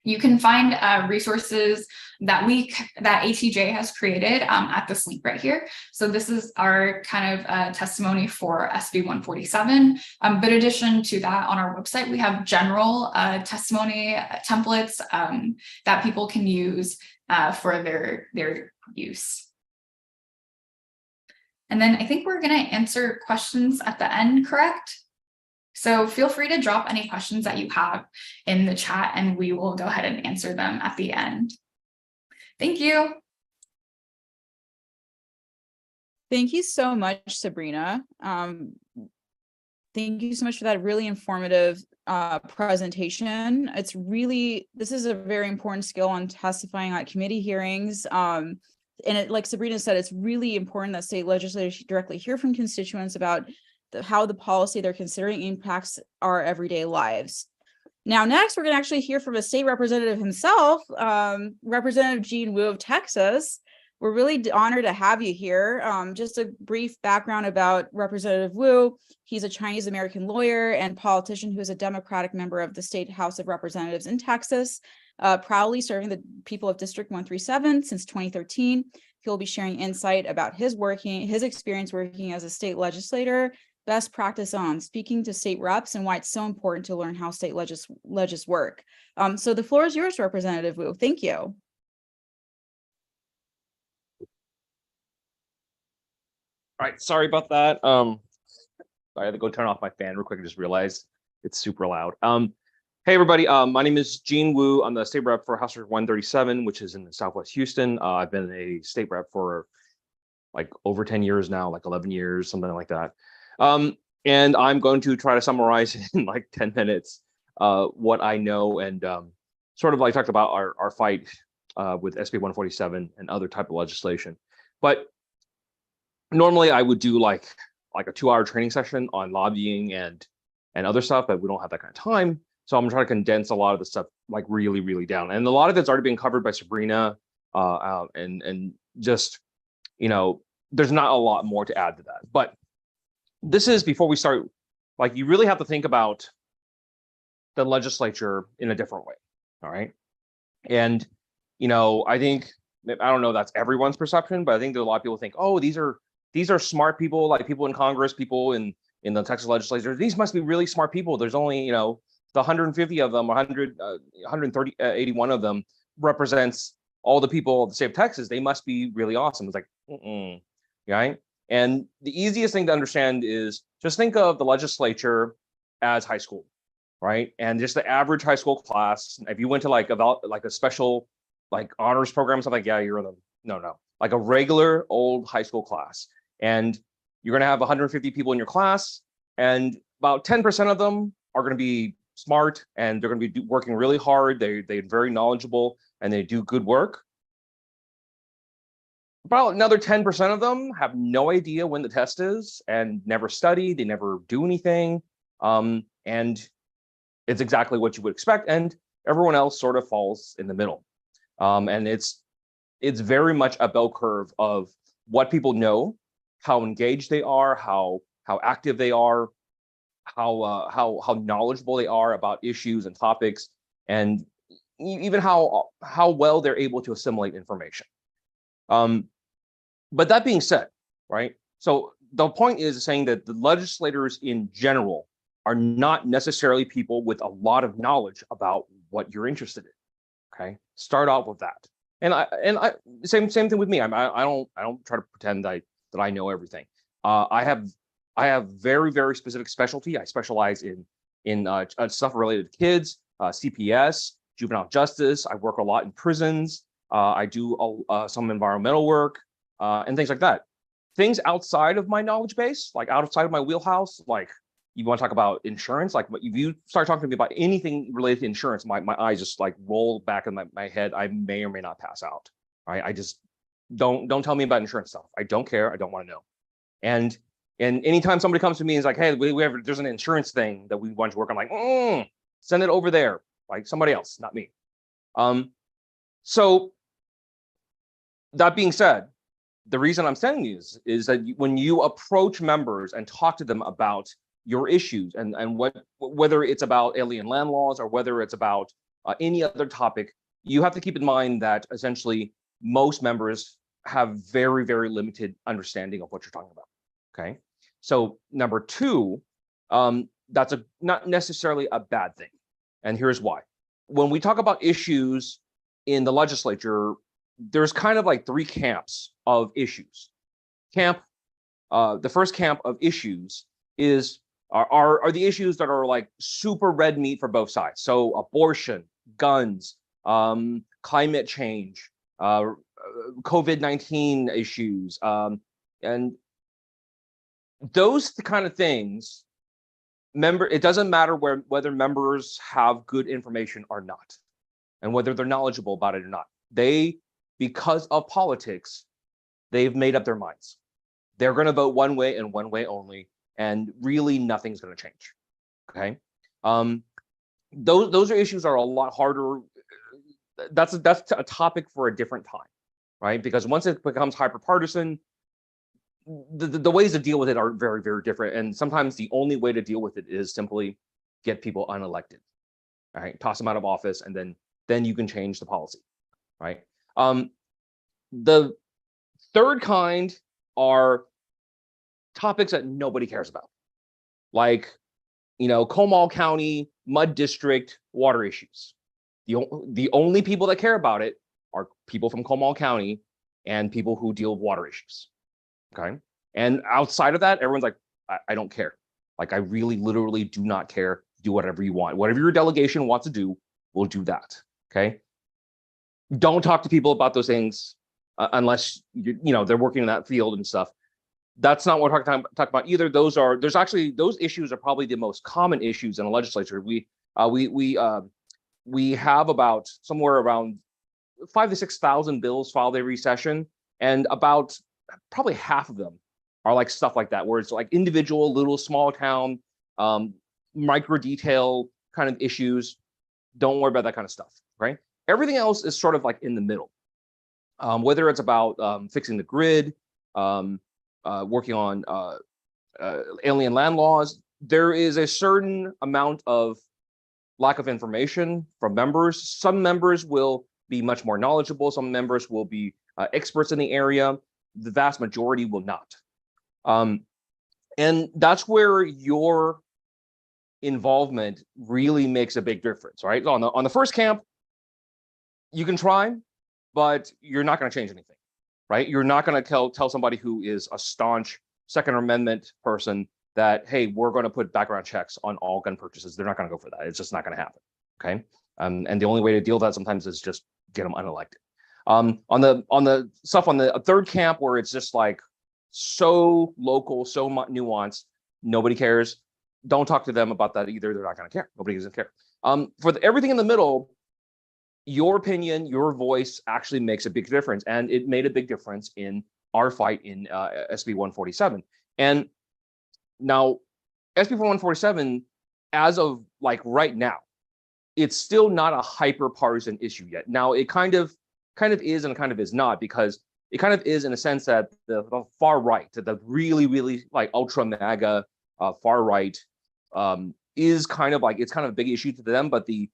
You can find resources that ATJ has created at this link right here. So this is our kind of testimony for SB 147. But in addition to that, on our website, we have general testimony templates that people can use for their use. And then I think we're going to answer questions at the end, correct? So feel free to drop any questions that you have in the chat, and we will go ahead and answer them at the end. Thank you. Thank you so much, Sabrina. Thank you so much for that really informative presentation. This is a very important skill on testifying at committee hearings. And like Sabrina said, it's really important that state legislators directly hear from constituents about how the policy they're considering impacts our everyday lives. Now, next, we're going to actually hear from a state representative himself, Representative Gene Wu of Texas. We're really honored to have you here. Just a brief background about Representative Wu. He's a Chinese American lawyer and politician who is a Democratic member of the State House of Representatives in Texas, proudly serving the people of District 137 since 2013. He'll be sharing insight about his experience working as a state legislator, best practice on speaking to state reps, and why it's so important to learn how state legis work. So the floor is yours, Representative Wu. Thank you. All right, sorry about that. I had to go turn off my fan real quick. I just realized it's super loud. Hey everybody, my name is Gene Wu. I'm the state rep for House District 137, which is in Southwest Houston. I've been a state rep for like over 10 years now, like 11 years, something like that. And I'm going to try to summarize in like 10 minutes what I know and sort of like talk about our fight with SB 147 and other type of legislation. But normally I would do like a 2-hour training session on lobbying and other stuff, but we don't have that kind of time. So I'm gonna try to condense a lot of the stuff like really, really down. And a lot of it's already been covered by Sabrina and just, there's not a lot more to add to that. But this is, before we start, like, you really have to think about the legislature in a different way. All right. And, I think, I don't know, that's everyone's perception, but I think that a lot of people think, oh, these are these are smart people, like people in Congress, people in the Texas legislature. These must be really smart people. There's only, you know, the 150 of them, 130, 81 of them represents all the people of the state of Texas. They must be really awesome. It's like, right? And the easiest thing to understand is just think of the legislature as high school, right? And just the average high school class. If you went to like a special like honors program, something like, yeah, you're in the no, like a regular old high school class, and you're going to have 150 people in your class, and about 10% of them are going to be smart, and they're going to be working really hard. They're very knowledgeable, and they do good work. About another 10% of them have no idea when the test is and never study. They never do anything. And it's exactly what you would expect. And everyone else sort of falls in the middle. And it's very much a bell curve of what people know, how engaged they are, how active they are, how knowledgeable they are about issues and topics, and even how well they're able to assimilate information. But that being said, right? So the point is saying that the legislators in general are not necessarily people with a lot of knowledge about what you're interested in. Okay, start out with that. And I same thing with me. I don't try to pretend that I know everything. I have very specific specialty. I specialize in stuff related to kids, CPS, juvenile justice. I work a lot in prisons. I do some environmental work and things like that. Things outside of my knowledge base, like outside of my wheelhouse, like you want to talk about insurance, like if you start talking to me about anything related to insurance, my eyes just like roll back in my head. I may or may not pass out. Right? I just don't tell me about insurance stuff. I don't care. I don't want to know. And anytime somebody comes to me and is like, hey, there's an insurance thing that we want to work on, like, send it over there, like somebody else, not me. So that being said, the reason I'm saying this is that when you approach members and talk to them about your issues and whether it's about alien land laws or whether it's about any other topic, you have to keep in mind that essentially most members have very limited understanding of what you're talking about. Okay, so number two, that's not necessarily a bad thing, and here's why. When we talk about issues in the legislature, there's kind of like three camps of issues. The first camp of issues are the issues that are like super red meat for both sides. So abortion, guns, climate change, COVID-19 issues, and those kind of things. It doesn't matter whether members have good information or not, and whether they're knowledgeable about it or not. Because of politics, they've made up their minds. They're going to vote one way and one way only, and really nothing's going to change. Okay, those issues are a lot harder. That's a topic for a different time, right? Because once it becomes hyperpartisan, the ways to deal with it are very different, and sometimes the only way to deal with it is simply get people unelected, right? Toss them out of office, and then you can change the policy, right? The third kind are topics that nobody cares about, like, Comal County mud district water issues. The only people that care about it are people from Comal County and people who deal with water issues. Okay, and outside of that, everyone's like, I don't care. Like, I really literally do not care. Do whatever you want. Whatever your delegation wants to do, we'll do that. Okay. Don't talk to people about those things unless they're working in that field and stuff. That's not what we're talking about either. Those issues are probably the most common issues in the legislature. We have about somewhere around 5,000 to 6,000 bills filed every session, and about probably half of them are like stuff like that, where it's like individual little small town micro detail kind of issues. Don't worry about that kind of stuff, right? Everything else is sort of like in the middle, whether it's about fixing the grid, working on alien land laws. There is a certain amount of lack of information from members. Some members will be much more knowledgeable. Some members will be experts in the area. The vast majority will not. And that's where your involvement really makes a big difference, right? On the first camp, you can try, but you're not going to change anything, right? You're not going to tell somebody who is a staunch Second Amendment person that, hey, we're going to put background checks on all gun purchases. They're not going to go for that. It's just not going to happen. Okay. And the only way to deal with that sometimes is just get them unelected. On the stuff on the third camp where it's just like so local, so nuanced, nobody cares. Don't talk to them about that either. They're not going to care. Nobody doesn't care. Everything in the middle, your opinion, your voice actually makes a big difference, and it made a big difference in our fight in SB 147. And now, SB 147, as of like right now, it's still not a hyper-partisan issue yet. Now, it kind of is and kind of is not, because it kind of is in a sense that the far right, the really, really like ultra MAGA far right, is kind of like, it's kind of a big issue to them, but the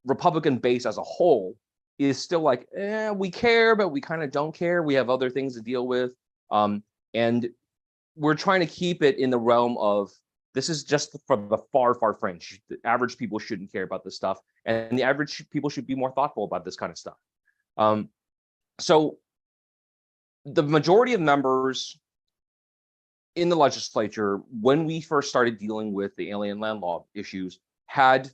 Republican base as a whole is still like, we care, but we kind of don't care. We have other things to deal with. And we're trying to keep it in the realm of, this is just for the far, far fringe. The average people shouldn't care about this stuff, and the average people should be more thoughtful about this kind of stuff. So the majority of members in the legislature, when we first started dealing with the alien land law issues, had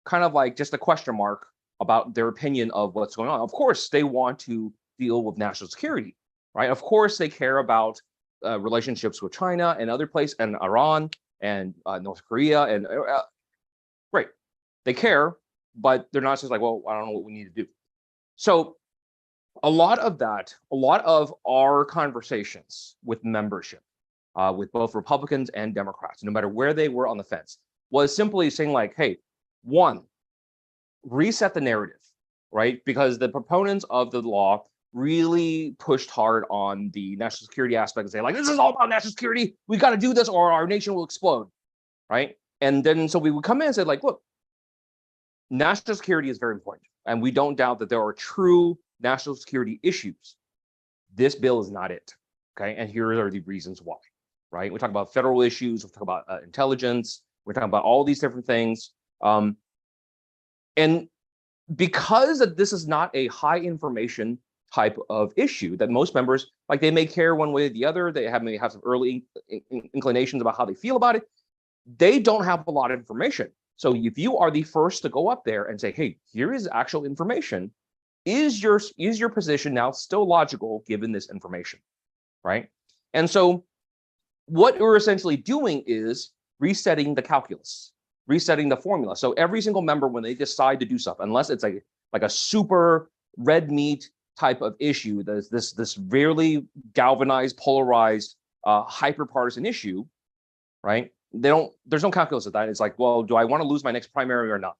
kind of like just a question mark about their opinion of what's going on. Of course, they want to deal with national security, right? Of course, they care about relationships with China and other places, and Iran and North Korea, and great, they care, but they're not just like, well, I don't know what we need to do. So a lot of our conversations with membership, with both Republicans and Democrats, no matter where they were on the fence, was simply saying like, hey, one, reset the narrative, right? Because the proponents of the law really pushed hard on the national security aspect and say like, this is all about national security. We got to do this or our nation will explode, right? And then so we would come in and say like, look, national security is very important, and we don't doubt that there are true national security issues. This bill is not it, okay? And here are the reasons why, right? We talk about federal issues, we talk about intelligence, we're talking about all these different things. And because this is not a high information type of issue that most members, like, they may care one way or the other, they may have some early inclinations about how they feel about it, they don't have a lot of information. So if you are the first to go up there and say, hey, here is actual information, is your position now still logical given this information, right? And so what we're essentially doing is resetting the calculus, resetting the formula. So every single member, when they decide to do stuff, unless it's like a super red meat type of issue, there's this really galvanized, polarized, hyper-partisan issue, right? There's no calculus of that. It's like, well, do I want to lose my next primary or not?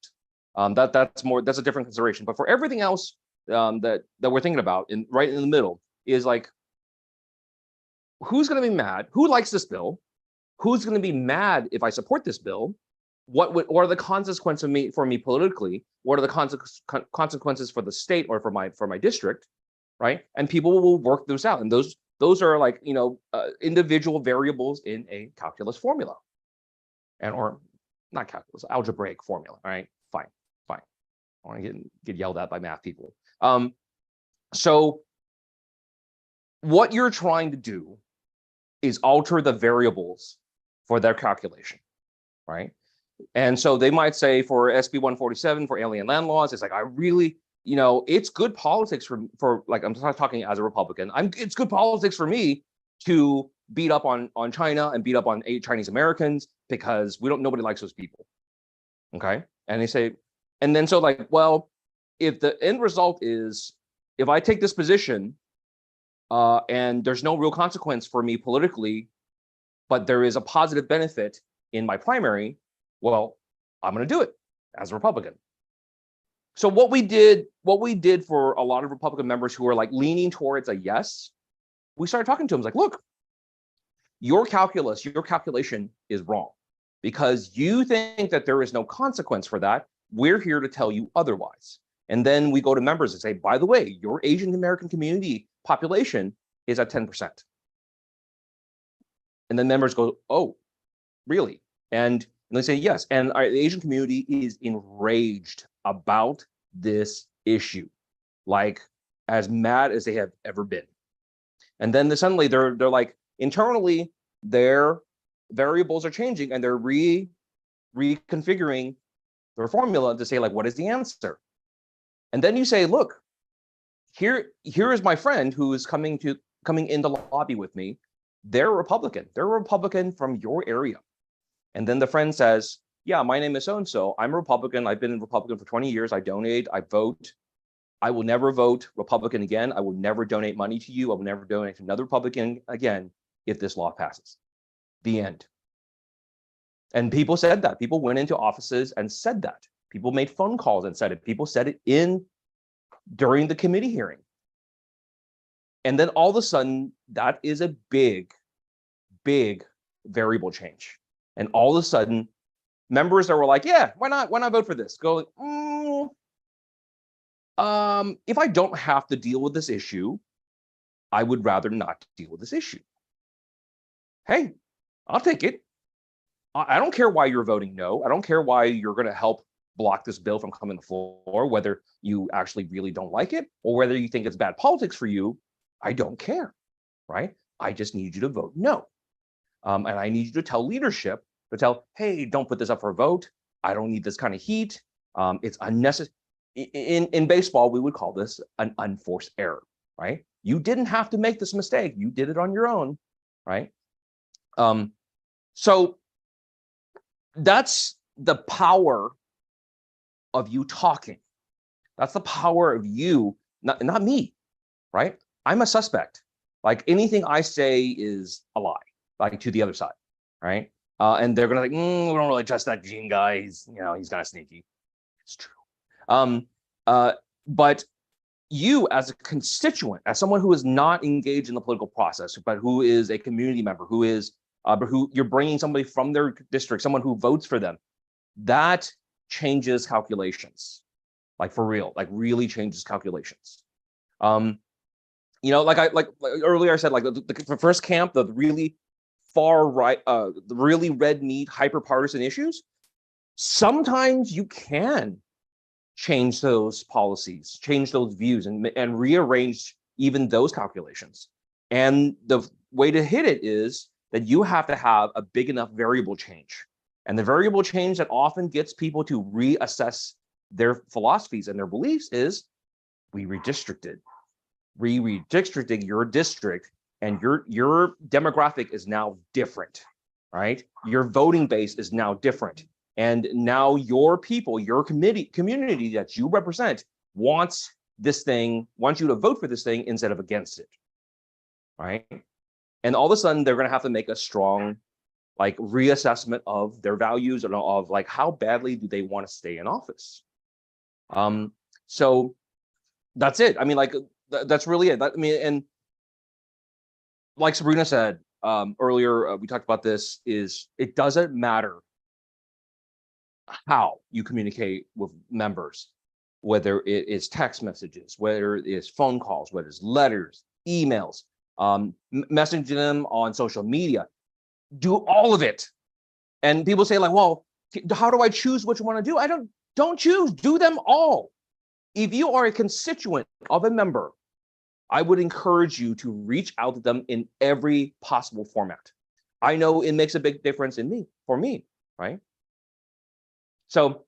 That's a different consideration. But for everything else that we're thinking about, right in the middle, is like, who's going to be mad? Who likes this bill? Who's going to be mad if I support this bill? What are the consequences for me politically? What are the consequences for the state or for my district, right? And people will work those out, and those are like, individual variables in a calculus formula, or not calculus, algebraic formula. All right, fine. I want to get yelled at by math people. So what you're trying to do is alter the variables for their calculation, right? And so they might say for SB 147, for alien land laws, it's like, I really, it's good politics for like, I'm talking as a Republican, it's good politics for me to beat up on China and beat up on Chinese Americans, because nobody likes those people. Okay. And they say, and then so like, well, if the end result is, if I take this position and there's no real consequence for me politically, but there is a positive benefit in my primary, well, I'm going to do it as a Republican. So what we did for a lot of Republican members who were like leaning towards a yes, we started talking to them like, look, your calculation is wrong, because you think that there is no consequence for that. We're here to tell you otherwise. And then we go to members and say, by the way, your Asian American community population is at 10%. And then members go, oh, really? And they say yes. And the Asian community is enraged about this issue, like as mad as they have ever been. And then suddenly they're like, internally, their variables are changing and they're reconfiguring their formula to say, like, what is the answer? And then you say, look, here is my friend who is coming in the lobby with me. They're Republican. They're a Republican from your area. And then the friend says, yeah, my name is so-and-so. I'm a Republican. I've been a Republican for 20 years. I donate, I vote. I will never vote Republican again. I will never donate money to you. I will never donate to another Republican again if this law passes. The end. And people said that. People went into offices and said that. People made phone calls and said it. People said it during the committee hearing. And then all of a sudden, that is a big, big variable change. And all of a sudden, members that were like, yeah, why not vote for this? Go, if I don't have to deal with this issue, I would rather not deal with this issue. Hey, I'll take it. I don't care why you're voting no. I don't care why you're going to help block this bill from coming to the floor, whether you actually really don't like it or whether you think it's bad politics for you. I don't care, right? I just need you to vote no. And I need you to tell leadership to tell, hey, don't put this up for a vote. I don't need this kind of heat. It's unnecessary. In baseball, we would call this an unforced error, right? You didn't have to make this mistake. You did it on your own, right? So that's the power of you talking. That's the power of you, not me, right? I'm a suspect. Like anything I say is a lie, like to the other side, right? And they're gonna like, we don't really trust that Gene guy. He's kind of sneaky. It's true. But you as a constituent, as someone who is not engaged in the political process, but who is a community member, who you're bringing somebody from their district, someone who votes for them, that changes calculations, like for real, like really changes calculations. Like earlier I said, like the first camp, the really far right, the really red meat, hyper-partisan issues, sometimes you can change those policies, change those views, and rearrange even those calculations. And the way to hit it is that you have to have a big enough variable change. And the variable change that often gets people to reassess their philosophies and their beliefs is we redistricted. Redistricting your district, and your demographic is now different, right? Your voting base is now different. And now your people, your community that you represent wants you to vote for this thing instead of against it, right? And all of a sudden, they're going to have to make a strong, like, reassessment of their values and of like how badly do they want to stay in office. So that's it. I mean, like, that's really it. And like Sabrina said earlier, we talked about this. It doesn't matter how you communicate with members, whether it is text messages, whether it is phone calls, whether it's letters, emails, messaging them on social media. Do all of it. And people say, like, well, how do I choose which one to do? Don't choose, do them all. If you are a constituent of a member, I would encourage you to reach out to them in every possible format. I know it makes a big difference for me, right? So,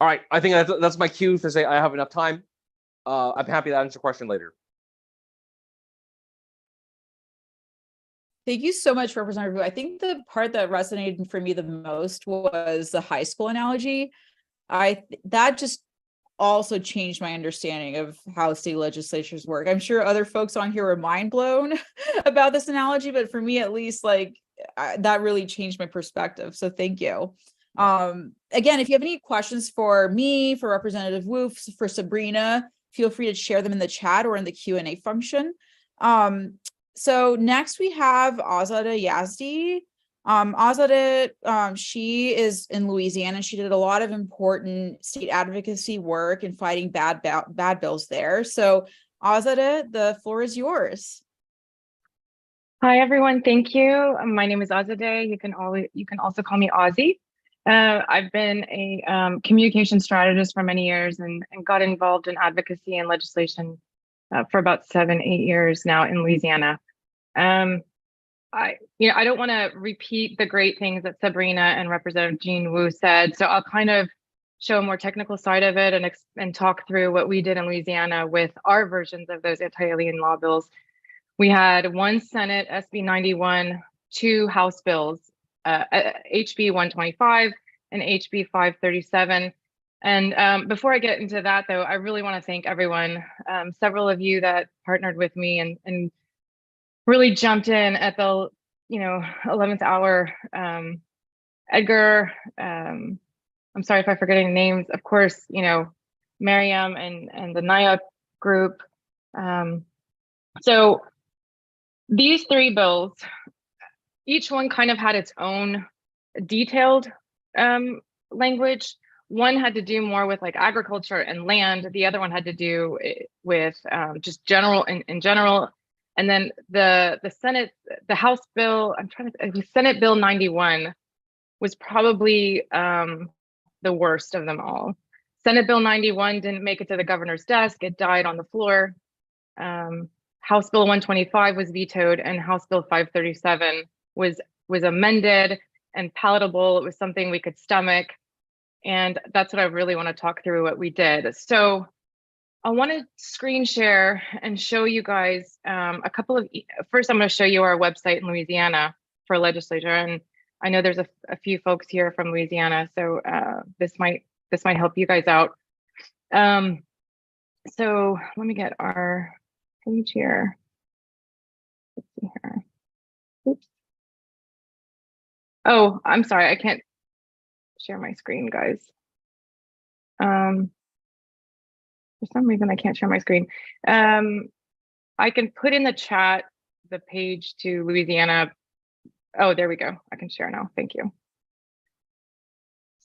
all right, I think that's my cue to say I have enough time. I'm happy to answer a question later. Thank you so much, Representative Wu. I think the part that resonated for me the most was the high school analogy. That just also changed my understanding of how state legislatures work. I'm sure other folks on here were mind blown about this analogy, but for me, at least, like, that really changed my perspective. So thank you. Again, if you have any questions for me, for Representative Wu, for Sabrina, feel free to share them in the chat or in the Q&A function. So next we have Azadeh Yazdi. Azadeh, she is in Louisiana. She did a lot of important state advocacy work in fighting bad bills there. So Azadeh, the floor is yours. Hi, everyone. Thank you. My name is Azadeh. You can also call me Ozzy. I've been a communication strategist for many years and got involved in advocacy and legislation for about 7, 8 years now in Louisiana. I don't want to repeat the great things that Sabrina and Representative Jean Wu said, so I'll kind of show a more technical side of it and talk through what we did in Louisiana with our versions of those anti-alien law bills. We had one Senate SB 91, two House bills, HB 125 and HB 537. And before I get into that, though, I really want to thank everyone, several of you that partnered with me and really jumped in at the 11th hour. Edgar, I'm sorry if I'm forgetting names. Of course, Miriam and the NIA group. So these three bills, each one kind of had its own detailed language. One had to do more with like agriculture and land. The other one had to do with just general in general. And then the Senate, the House bill, Senate Bill 91 was probably the worst of them all. Senate Bill 91 didn't make it to the governor's desk. It died on the floor. House Bill 125 was vetoed, and House Bill 537 was amended and palatable. It was something we could stomach. And that's what I really want to talk through what we did. So I want to screen share and show you guys a couple of, first I'm going to show you our website in Louisiana for legislature. And I know there's a few folks here from Louisiana, so this might help you guys out. So let me get our page here. Let's see here. Oops. Oh, I'm sorry, I can't share my screen, guys. For some reason, I can't share my screen. I can put in the chat the page to Louisiana. Oh, there we go. I can share now. Thank you.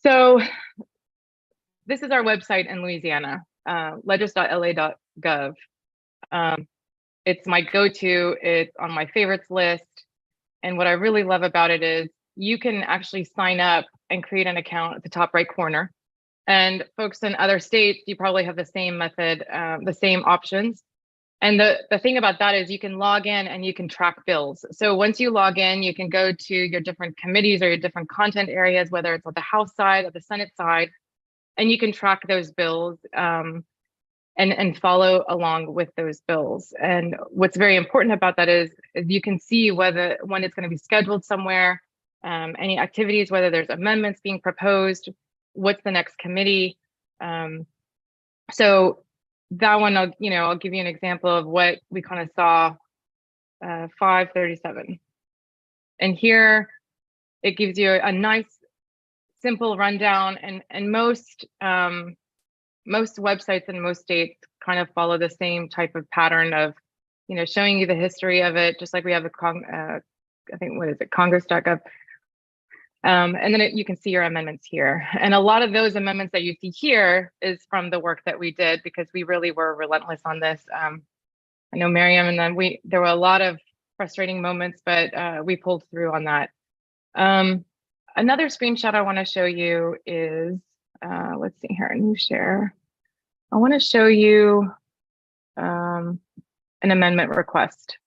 So this is our website in Louisiana, legis.la.gov. It's my go-to. It's on my favorites list. And what I really love about it is you can actually sign up and create an account at the top right corner. And folks in other states, you probably have the same method, the same options. And the thing about that is you can log in and you can track bills. So once you log in, you can go to your different committees or your different content areas, whether it's on the House side or the Senate side, and you can track those bills and follow along with those bills. And what's very important about that is you can see when it's going to be scheduled somewhere, any activities, whether there's amendments being proposed, what's the next committee. So that one, I'll give you an example of what we kind of saw, 537. And here it gives you a nice, simple rundown. And most websites in most states kind of follow the same type of pattern of, showing you the history of it, just like we have I think, what is it, congress.gov. And then you can see your amendments here. And a lot of those amendments that you see here is from the work that we did, because we really were relentless on this. I know Miriam, and then there were a lot of frustrating moments, but we pulled through on that. Another screenshot I want to show you is, let's see here, new share. I want to show you an amendment request.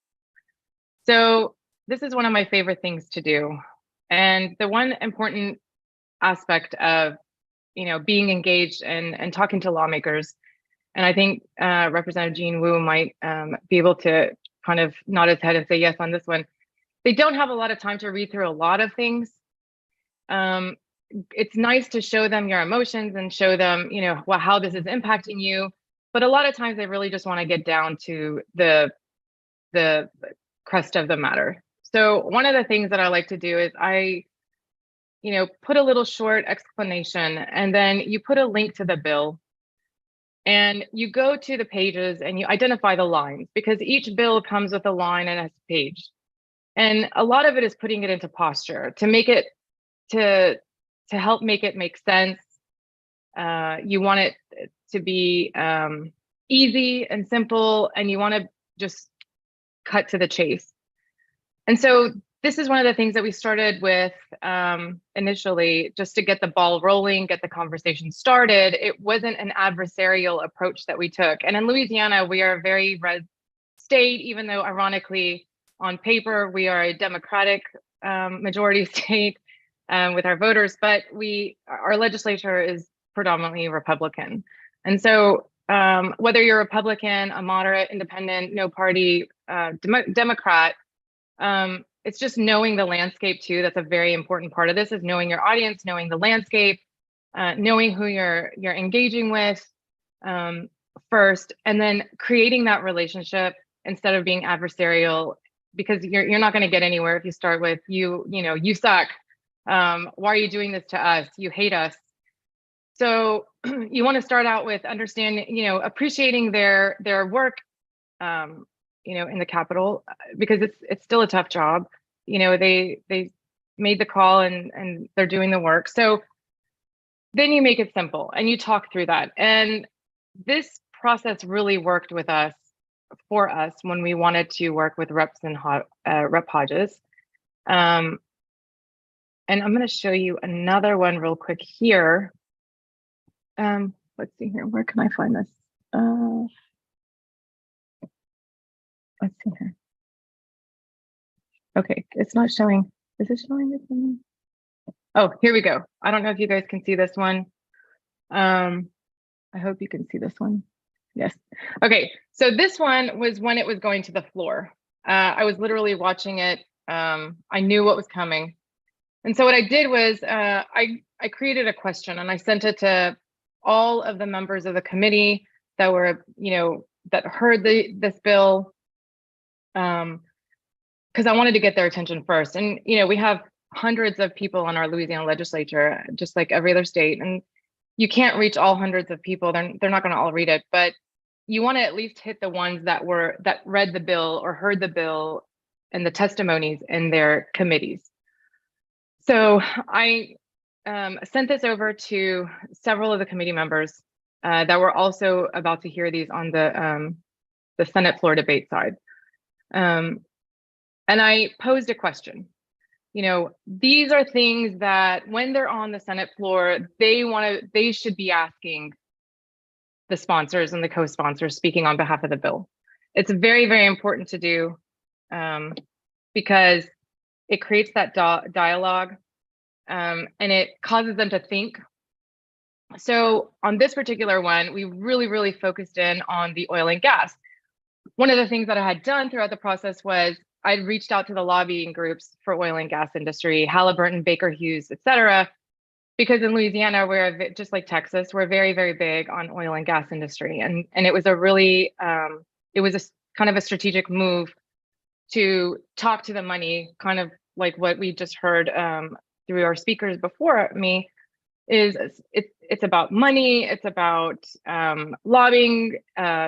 So this is one of my favorite things to do. And the one important aspect of, being engaged and talking to lawmakers, and I think Representative Jean Wu might be able to kind of nod his head and say yes on this one. They don't have a lot of time to read through a lot of things. It's nice to show them your emotions and show them, how this is impacting you. But a lot of times they really just want to get down to the crust of the matter. So one of the things that I like to do is I, put a little short explanation, and then you put a link to the bill, and you go to the pages and you identify the lines, because each bill comes with a line and a page. And a lot of it is putting it into posture to make it, to help make it make sense. You want it to be easy and simple, and you want to just cut to the chase. And so this is one of the things that we started with initially, just to get the ball rolling, get the conversation started. It wasn't an adversarial approach that we took. And in Louisiana, we are a very red state, even though ironically on paper, we are a Democratic majority state with our voters, but our legislature is predominantly Republican. And so whether you're Republican, a moderate, independent, no party, Democrat, it's just knowing the landscape too. That's a very important part of this, is knowing your audience, knowing the landscape, knowing who you're engaging with first, and then creating that relationship instead of being adversarial, because you're not going to get anywhere if you start with you suck. Why are you doing this to us? You hate us. So you want to start out with understanding, appreciating their work, in the Capitol, because it's still a tough job. They made the call and they're doing the work. So then you make it simple and you talk through that. And this process really worked for us when we wanted to work with Rep Hodges. And I'm going to show you another one real quick here. Let's see here. Where can I find this? Let's see here. Okay, it's not showing. Is it showing this one? Oh, here we go. I don't know if you guys can see this one. I hope you can see this one. Yes. Okay, so this one was when it was going to the floor. I was literally watching it. I knew what was coming. And so what I did was I created a question and I sent it to all of the members of the committee that were, that heard this bill, because I wanted to get their attention first. And, we have hundreds of people in our Louisiana legislature, just like every other state. And you can't reach all hundreds of people. They're not going to all read it, but you want to at least hit the ones that read the bill or heard the bill and the testimonies in their committees. So I sent this over to several of the committee members that were also about to hear these on the Senate floor debate side. And I posed a question. These are things that when they're on the Senate floor, they should be asking the sponsors and the co-sponsors speaking on behalf of the bill. It's very, very important to do because it creates that dialogue and it causes them to think. So on this particular one, we really, really focused in on the oil and gas. One of the things that I had done throughout the process was I'd reached out to the lobbying groups for oil and gas industry, Halliburton, Baker Hughes, et cetera, because in Louisiana, we're just like Texas, we're very, very big on oil and gas industry. And it was a really, it was a kind of a strategic move to talk to the money, kind of like what we just heard through our speakers before me, is it's about money, it's about lobbying,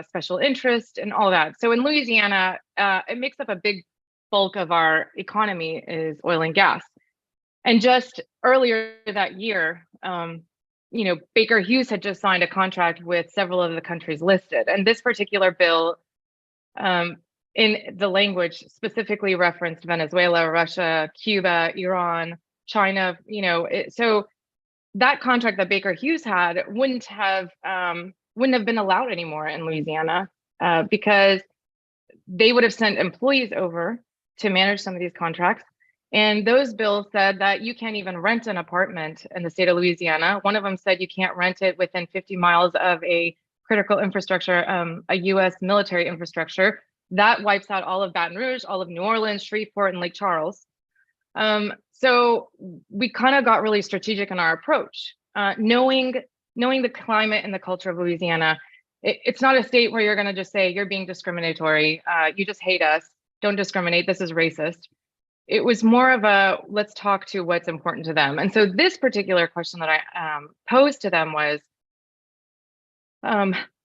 special interest, and all that. So in Louisiana, it makes up a big bulk of our economy is oil and gas. And just earlier that year, Baker Hughes had just signed a contract with several of the countries listed. And this particular bill, in the language, specifically referenced Venezuela, Russia, Cuba, Iran, China. So that contract that Baker Hughes had wouldn't have been allowed anymore in Louisiana because they would have sent employees over to manage some of these contracts. And those bills said that you can't even rent an apartment in the state of Louisiana. One of them said you can't rent it within 50 miles of a critical infrastructure, a US military infrastructure. That wipes out all of Baton Rouge, all of New Orleans, Shreveport, and Lake Charles. So we kind of got really strategic in our approach, knowing the climate and the culture of Louisiana. It's not a state where you're going to just say you're being discriminatory. You just hate us. Don't discriminate. This is racist. It was more of a let's talk to what's important to them. And so this particular question that I posed to them was,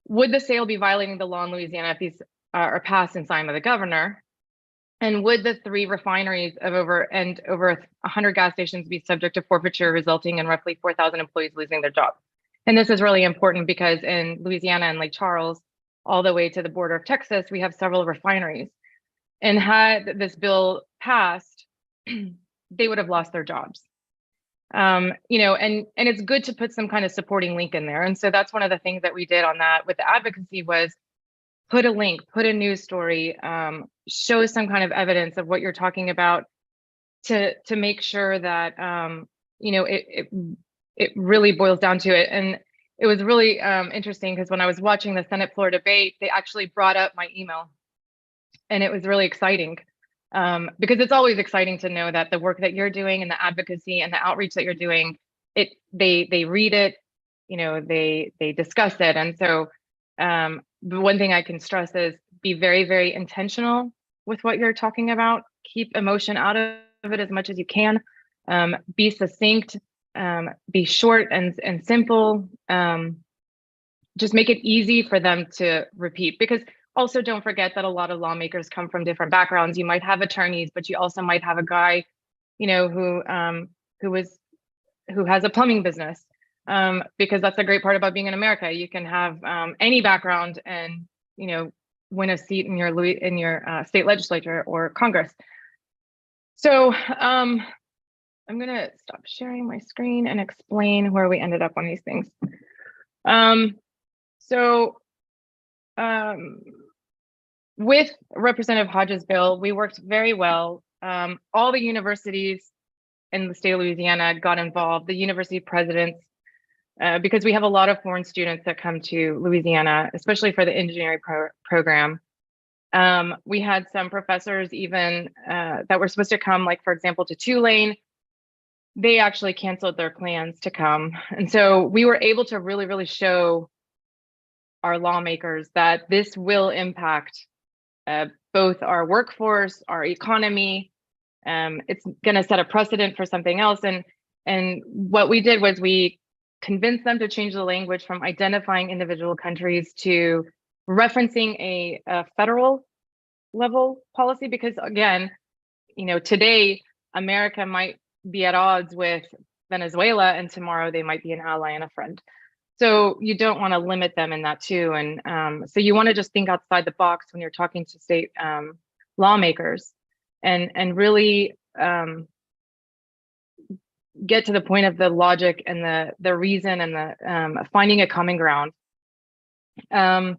would the sale be violating the law in Louisiana if these are passed and signed by the governor? And would the 3 refineries of over 100 gas stations be subject to forfeiture, resulting in roughly 4,000 employees losing their job? And this is really important because in Louisiana and Lake Charles, all the way to the border of Texas, we have several refineries. And had this bill passed, they would have lost their jobs. You know, and it's good to put some kind of supporting link in there. And so that's one of the things that we did on that with the advocacy was put a link, put a news story, show some kind of evidence of what you're talking about to make sure that, you know, it really boils down to it. And it was really interesting because when I was watching the Senate floor debate, they actually brought up my email, and it was really exciting. Because it's always exciting to know that the work that you're doing and the advocacy and the outreach that you're doing, they read it, you know, they discuss it. And so the one thing I can stress is be very, very intentional with what you're talking about. Keep emotion out of it as much as you can. Be succinct, be short and simple. Just make it easy for them to repeat, because also don't forget that a lot of lawmakers come from different backgrounds. You might have attorneys, but you also might have a guy, you know, who has a plumbing business, because that's the great part about being in America. You can have any background and, you know, win a seat in your state legislature or Congress. So I'm gonna stop sharing my screen and explain where we ended up on these things. With Representative Hodges' bill, we worked very well. All the universities in the state of Louisiana got involved, the university presidents, because we have a lot of foreign students that come to Louisiana, especially for the engineering program. We had some professors even that were supposed to come, like, for example, to Tulane. They actually canceled their plans to come. And so we were able to really, really show our lawmakers that this will impact both our workforce, our economy. It's going to set a precedent for something else. And what we did was we convinced them to change the language from identifying individual countries to referencing a federal level policy. Because again, you know, today America might be at odds with Venezuela, and tomorrow they might be an ally and a friend. So you don't want to limit them in that too. And so you want to just think outside the box when you're talking to state lawmakers, and really get to the point of the logic and the reason and the finding a common ground. I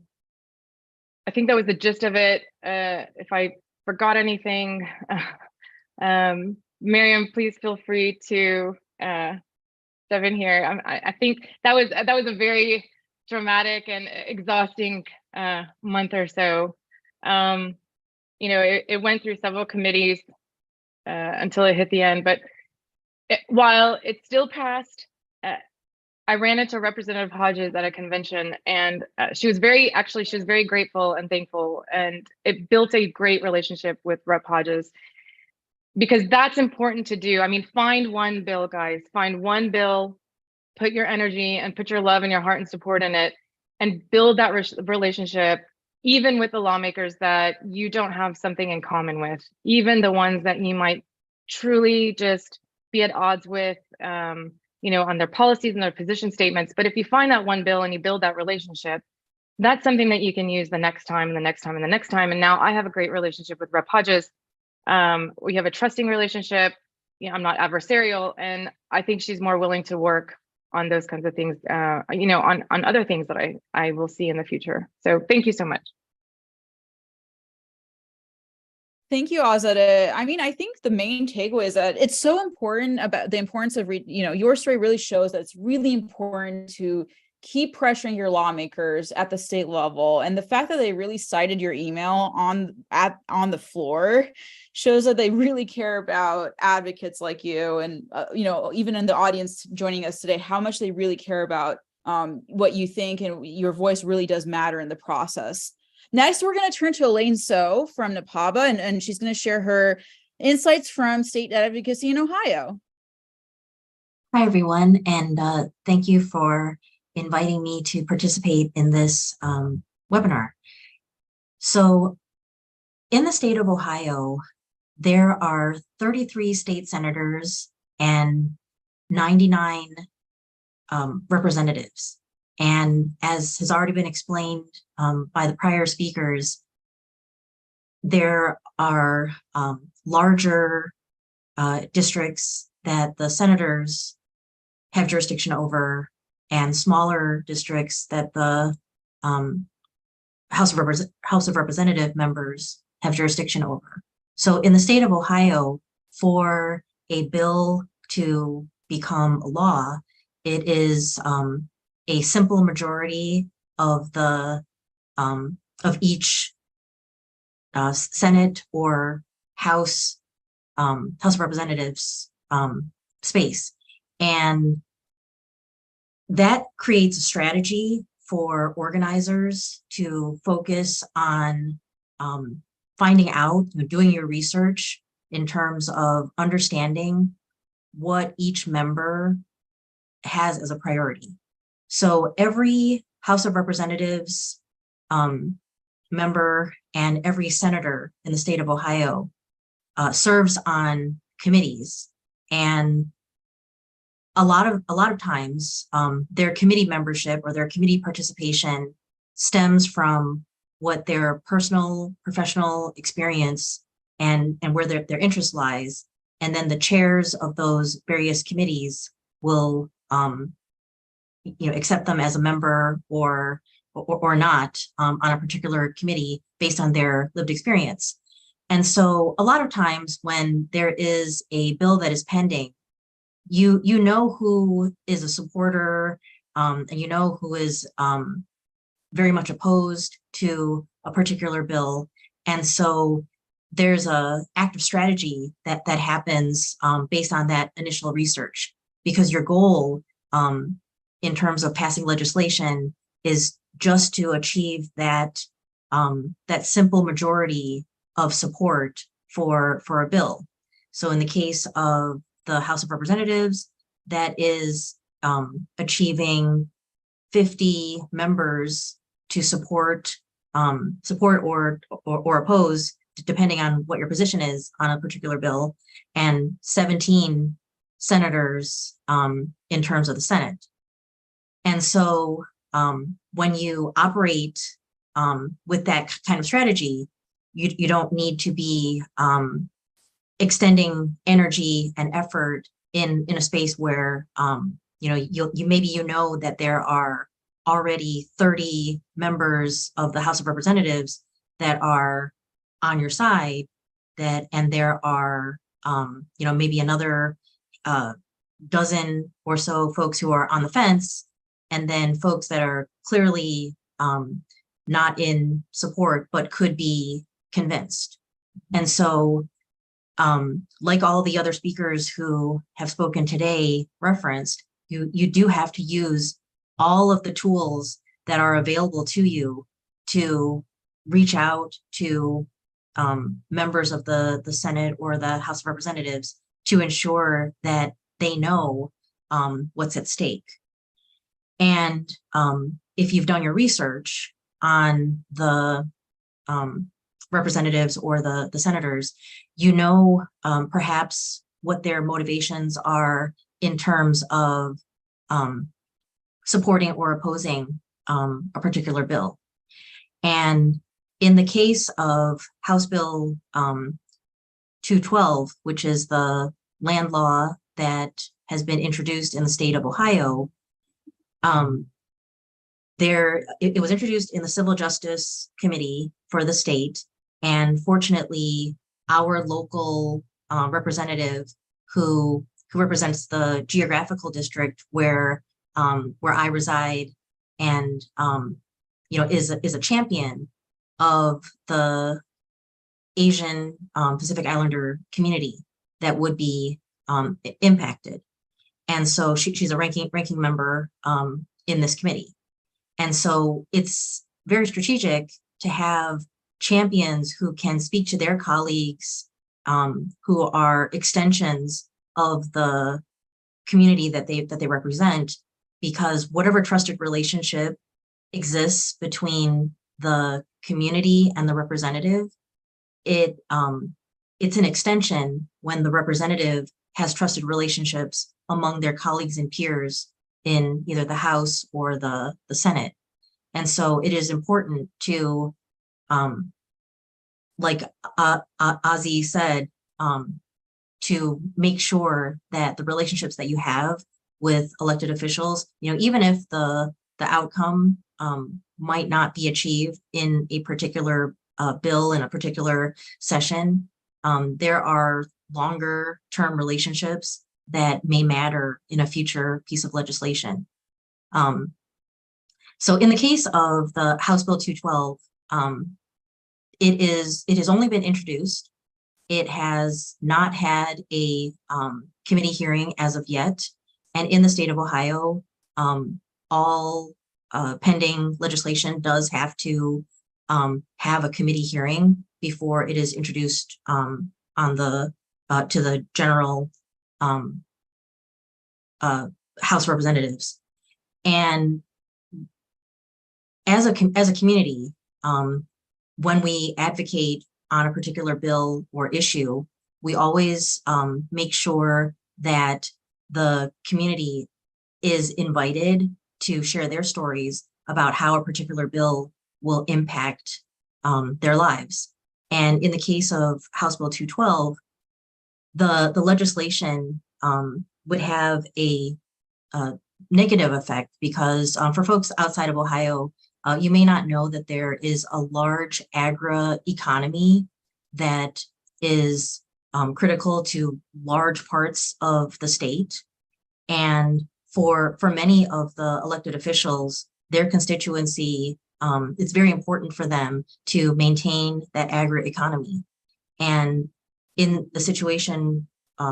think that was the gist of it. If I forgot anything, Miriam, please feel free to step in here. I think that was a very dramatic and exhausting month or so. You know, it went through several committees until it hit the end, but while it still passed, I ran into Representative Hodges at a convention, and she was very grateful and thankful, and it built a great relationship with Rep. Hodges, because that's important to do. I mean, find one bill, guys, find one bill, put your energy and put your love and your heart and support in it, and build that relationship, even with the lawmakers that you don't have something in common with, even the ones that you might truly just be at odds with, you know, on their policies and their position statements. But if you find that one bill and you build that relationship, that's something that you can use the next time and the next time and the next time. And now I have a great relationship with Rep. Hodges. We have a trusting relationship. You know, I'm not adversarial, and I think she's more willing to work on those kinds of things, you know, on other things that I will see in the future. So thank you so much. Thank you, Azadeh. I mean, I think the main takeaway is that it's so important about the importance of, you know, your story really shows that it's really important to keep pressuring your lawmakers at the state level. And the fact that they really cited your email on the floor shows that they really care about advocates like you. And, you know, even in the audience joining us today, how much they really care about what you think, and your voice really does matter in the process. Next, we're going to turn to Elaine So from NAPABA, and she's going to share her insights from state advocacy in Ohio. Hi, everyone, and thank you for inviting me to participate in this webinar. So in the state of Ohio, there are 33 state senators and 99 representatives. And as has already been explained by the prior speakers, there are larger districts that the senators have jurisdiction over, and smaller districts that the House of Representative members have jurisdiction over. So in the state of Ohio, for a bill to become a law, it is a simple majority of the of each Senate or House of Representatives space, and that creates a strategy for organizers to focus on finding out, doing your research in terms of understanding what each member has as a priority. So every House of Representatives member and every senator in the state of Ohio serves on committees, and a lot of times their committee membership or their committee participation stems from what their personal professional experience and where their interest lies, and then the chairs of those various committees will accept them as a member or not on a particular committee based on their lived experience. And so a lot of times when there is a bill that is pending, you know who is a supporter and you know who is very much opposed to a particular bill. And so there's a active strategy that happens based on that initial research, because your goal in terms of passing legislation is just to achieve that that simple majority of support for a bill. So in the case of the House of Representatives, that is achieving 50 members to support or oppose, depending on what your position is on a particular bill, and 17 senators in terms of the Senate. And so when you operate with that kind of strategy, you don't need to be extending energy and effort in a space where you know that there are already 30 members of the House of Representatives that are on your side, and there are maybe another dozen or so folks who are on the fence, and then folks that are clearly not in support but could be convinced. And so like all the other speakers who have spoken today referenced, you do have to use all of the tools that are available to you to reach out to members of the Senate or the House of Representatives to ensure that they know what's at stake. And if you've done your research on the representatives or the senators, you know perhaps what their motivations are in terms of supporting or opposing a particular bill. And in the case of House Bill 212, which is the land law that has been introduced in the state of Ohio, it was introduced in the Civil Justice Committee for the state. And fortunately, our local representative who represents the geographical district where I reside, and is a champion of the Asian Pacific Islander community that would be impacted. And so she's a ranking member in this committee. And so it's very strategic to have champions who can speak to their colleagues who are extensions of the community that they represent, because whatever trusted relationship exists between the community and the representative, it's an extension when the representative has trusted relationships among their colleagues and peers in either the House or the Senate. And so it is important to like Ozzy said, to make sure that the relationships that you have with elected officials, even if the outcome might not be achieved in a particular bill in a particular session, there are longer term relationships that may matter in a future piece of legislation. So in the case of the House Bill 212, it has only been introduced. It has not had a committee hearing as of yet. And in the state of Ohio, all pending legislation does have to have a committee hearing before it is introduced on the to the general House Representatives. And as a community, when we advocate on a particular bill or issue, we always make sure that the community is invited to share their stories about how a particular bill will impact their lives. And in the case of House Bill 212, the legislation would have a negative effect because for folks outside of Ohio, you may not know that there is a large agri-economy that is critical to large parts of the state. And for many of the elected officials, their constituency, it's very important for them to maintain that agri-economy. And in the situation,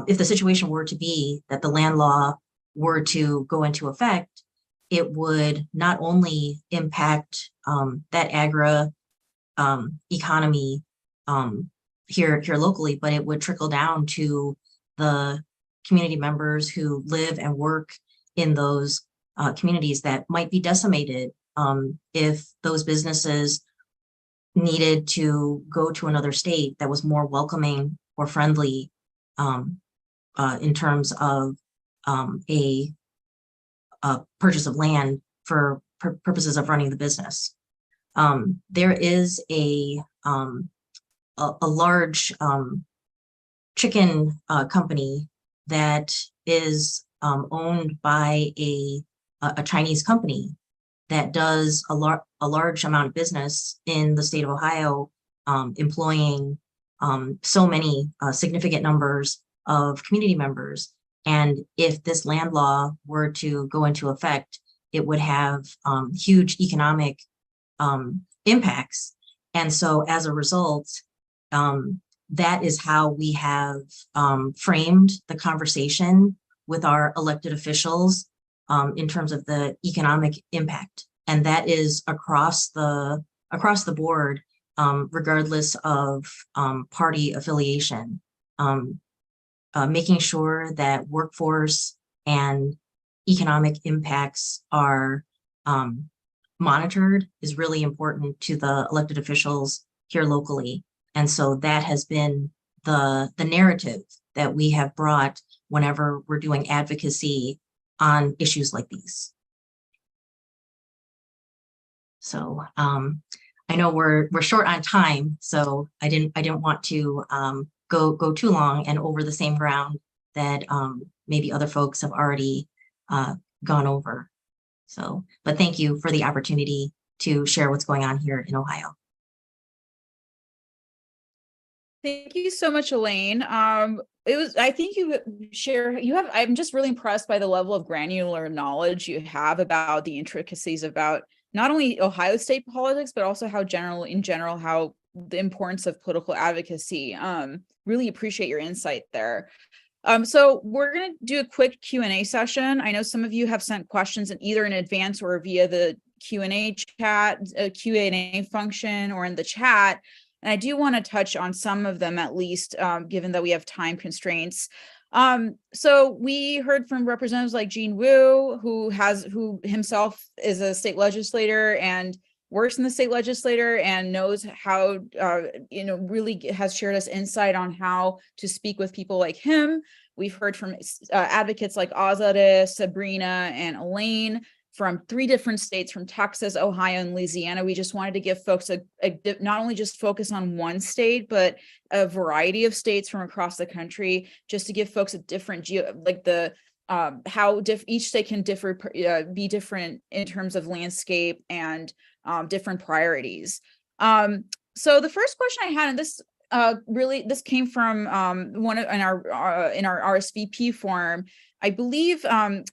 if the situation were to be that the land law were to go into effect, it would not only impact that agri-economy here locally, but it would trickle down to the community members who live and work in those communities that might be decimated if those businesses needed to go to another state that was more welcoming or friendly in terms of a purchase of land for purposes of running the business. There is a large chicken company that is owned by a Chinese company that does a large amount of business in the state of Ohio, employing so many significant numbers of community members. And if this land law were to go into effect, it would have huge economic impacts. And so as a result, that is how we have framed the conversation with our elected officials in terms of the economic impact. And that is across the board, regardless of party affiliation. Making sure that workforce and economic impacts are monitored is really important to the elected officials here locally. And so that has been the narrative that we have brought whenever we're doing advocacy on issues like these. So I know we're short on time, so I didn't want to go too long and over the same ground that maybe other folks have already gone over. So, but thank you for the opportunity to share what's going on here in Ohio. Thank you so much, Elaine. I think I'm just really impressed by the level of granular knowledge you have about the intricacies about not only Ohio state politics, but also how how the importance of political advocacy. Really appreciate your insight there. So we're going to do a quick Q&A session. I know some of you have sent questions either in advance or via the Q&A chat, Q&A function, or in the chat. And I do want to touch on some of them at least, given that we have time constraints. So we heard from representatives like Jean Wu, who himself is a state legislator and works in the state legislature and knows how, really has shared us insight on how to speak with people like him. We've heard from advocates like Azadeh, Sabrina, and Elaine, from 3 different states, from Texas, Ohio, and Louisiana. We just wanted to give folks not only just focus on one state, but a variety of states from across the country, just to give folks a different how each state can be different in terms of landscape and different priorities. So the first question I had, and this came from one in our RSVP form, I believe.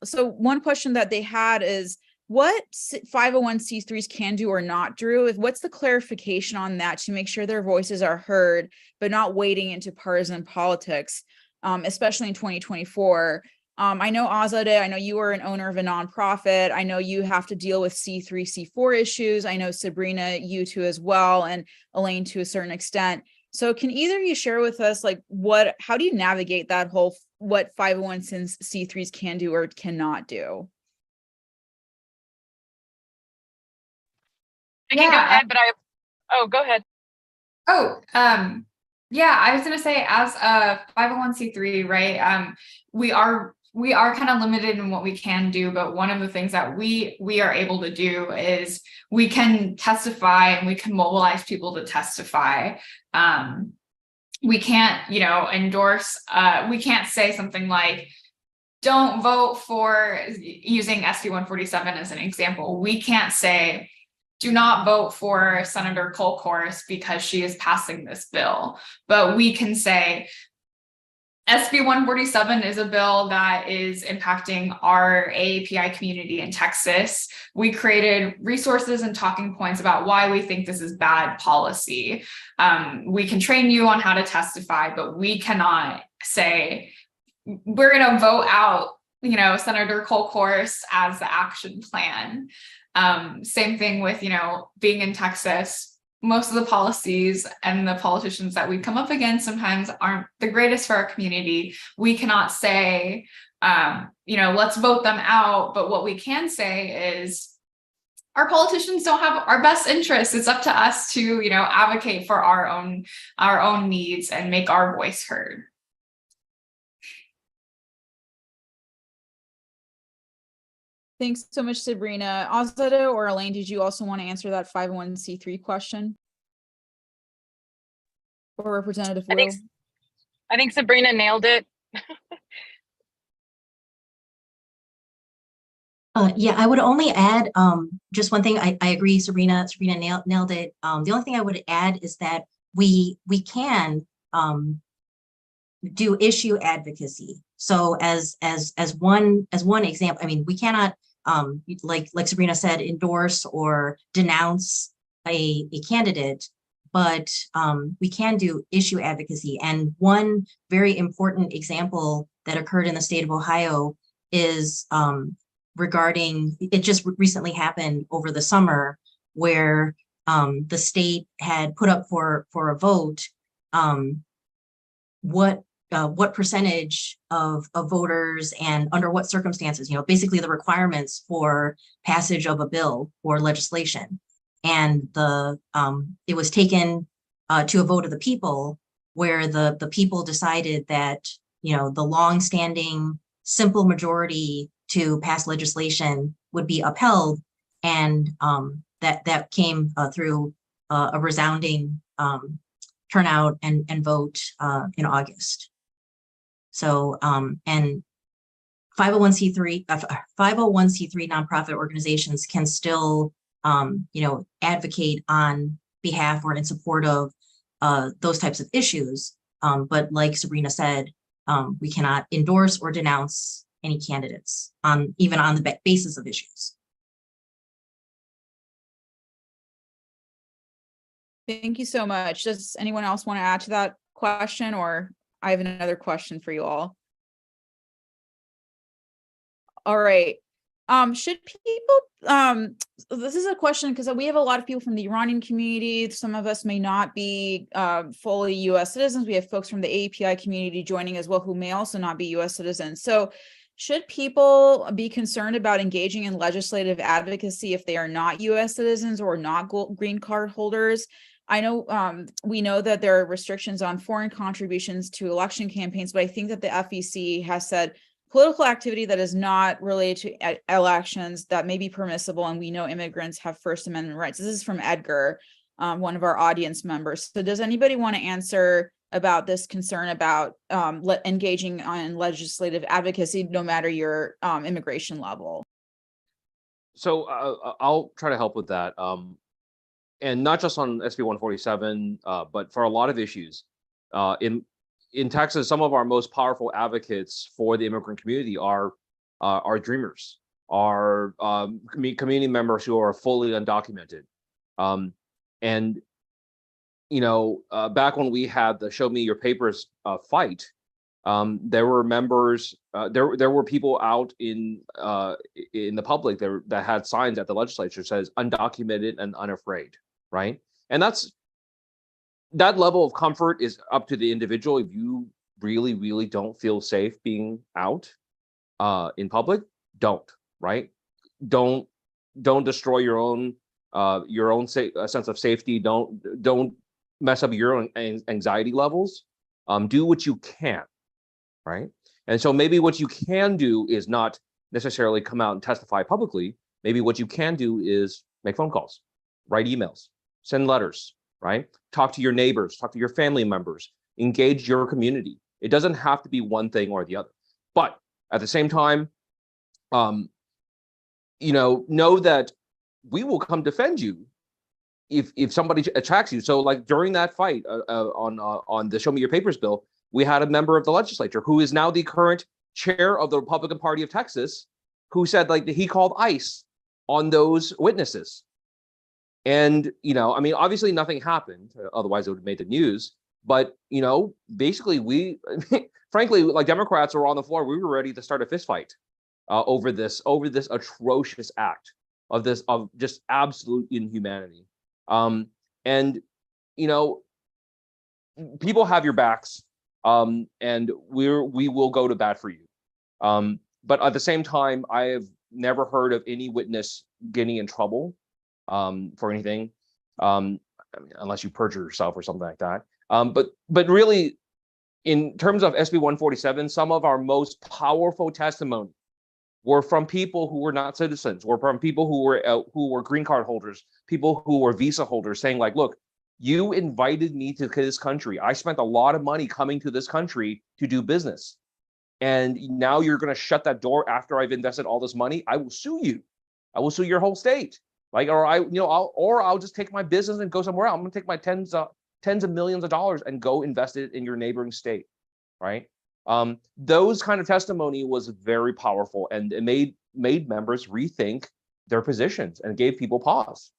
So one question that they had is, what 501c3s can do or not do? What's the clarification on that to make sure their voices are heard, but not wading into partisan politics, especially in 2024? I know Azadeh, I know you are an owner of a nonprofit. I know you have to deal with C3, C4 issues. I know Sabrina, you too as well, and Elaine to a certain extent. So can either of you share with us, like, how do you navigate that whole, what 501c3s can do or cannot do? I can go ahead, but go ahead. Yeah, I was gonna say, as a 501c3, right? We are kind of limited in what we can do, but one of the things that we are able to do is we can testify and we can mobilize people to testify. We can't, endorse, we can't say something like, don't vote for, using SB 147 as an example. We can't say, do not vote for Senator Kolkhorst because she is passing this bill. But we can say, SB 147 is a bill that is impacting our AAPI community in Texas. We created resources and talking points about why we think this is bad policy. We can train you on how to testify, but we cannot say, we're going to vote out, Senator Kolkhorst as the action plan. Same thing with, being in Texas. Most of the policies and the politicians that we come up against sometimes aren't the greatest for our community. We cannot say, let's vote them out. But what we can say is, our politicians don't have our best interests. It's up to us to, advocate for our own needs and make our voice heard. Thanks so much, Sabrina. Azadeh or Elaine, did you also want to answer that 501c3 question? Or Representative Wu? I think Sabrina nailed it. Yeah, I would only add just one thing. I agree, Sabrina nailed it. The only thing I would add is that we can do issue advocacy. So as one example, I mean, we cannot like Sabrina said, endorse or denounce a candidate, but we can do issue advocacy. And one very important example that occurred in the state of Ohio is regarding, it just recently happened over the summer, where the state had put up for a vote what percentage of voters and under what circumstances, basically the requirements for passage of a bill or legislation. And it was taken to a vote of the people, where the people decided that, the longstanding simple majority to pass legislation would be upheld. And that came through a resounding turnout and vote in August. So, and 501c3 nonprofit organizations can still, advocate on behalf or in support of those types of issues. But like Sabrina said, we cannot endorse or denounce any candidates even on the basis of issues. Thank you so much. Does anyone else want to add to that question, or I have another question for you all? All right. Should people, this is a question because we have a lot of people from the Iranian community. Some of us may not be fully US citizens. We have folks from the API community joining as well who may also not be US citizens. So should people be concerned about engaging in legislative advocacy if they are not US citizens or not green card holders? I know we know that there are restrictions on foreign contributions to election campaigns, but I think that the FEC has said political activity that is not related to elections that may be permissible, and we know immigrants have First Amendment rights. This is from Edgar, one of our audience members. So does anybody want to answer about this concern about engaging on legislative advocacy, no matter your immigration level? So I'll try to help with that. And not just on SB 147, but for a lot of issues. In Texas, some of our most powerful advocates for the immigrant community are dreamers, are community members who are fully undocumented. And, you know, back when we had the Show Me Your Papers fight, there were members, there were people out in the public that had signs at the legislature says undocumented and unafraid, right? And that level of comfort is up to the individual. If you really, really don't feel safe being out in public, don't, right? Don't destroy your own sense of safety. Don't mess up your own anxiety levels. Do what you can, right? And so maybe what you can do is not necessarily come out and testify publicly. Maybe what you can do is make phone calls, write emails, send letters, right? Talk to your neighbors, talk to your family members, engage your community. It doesn't have to be one thing or the other. But at the same time, you know that we will come defend you if somebody attacks you. So like during that fight on the Show Me Your Papers bill, we had a member of the legislature who is now the current chair of the Republican Party of Texas, who said like he called ICE on those witnesses. And, you know, I mean, obviously nothing happened, otherwise it would have made the news. But, you know, basically frankly, like Democrats were on the floor, we were ready to start a fist fight over this atrocious act of just absolute inhumanity. And, you know, people have your backs, and we will go to bat for you. But at the same time, I have never heard of any witness getting in trouble for anything, I mean, unless you perjure yourself or something like that. But really, in terms of SB 147, some of our most powerful testimony were from people who were not citizens, were from people who were green card holders, people who were visa holders, saying like, look, you invited me to this country. I spent a lot of money coming to this country to do business. And now you're going to shut that door after I've invested all this money. I will sue you. I will sue your whole state. Like, or I'll just take my business and go somewhere else. I'm going to take my tens of millions of dollars and go invest it in your neighboring state, right? Those kind of testimony was very powerful, and it made members rethink their positions and gave people pause.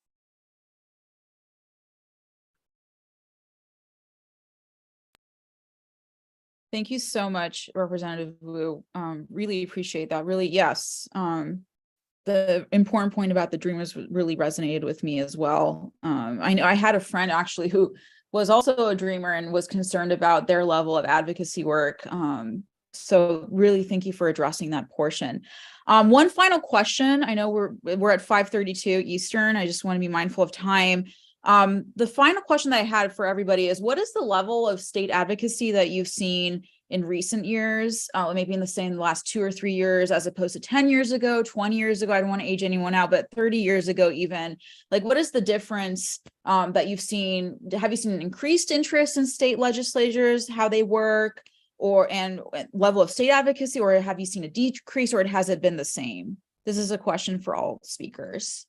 Thank you so much, Representative Wu. Really appreciate that. Really, yes. The important point about the dreamers really resonated with me as well. I know I had a friend actually who was also a dreamer and was concerned about their level of advocacy work. So really thank you for addressing that portion. One final question. I know we're at 5:32 Eastern. I just want to be mindful of time. The final question that I had for everybody is, what is the level of state advocacy that you've seen in recent years, maybe in the last 2 or 3 years, as opposed to 10 years ago, 20 years ago? I don't want to age anyone out, but 30 years ago even. Like, what is the difference that you've seen? Have you seen an increased interest in state legislatures, how they work, and level of state advocacy, or have you seen a decrease, or has it been the same? This is a question for all speakers.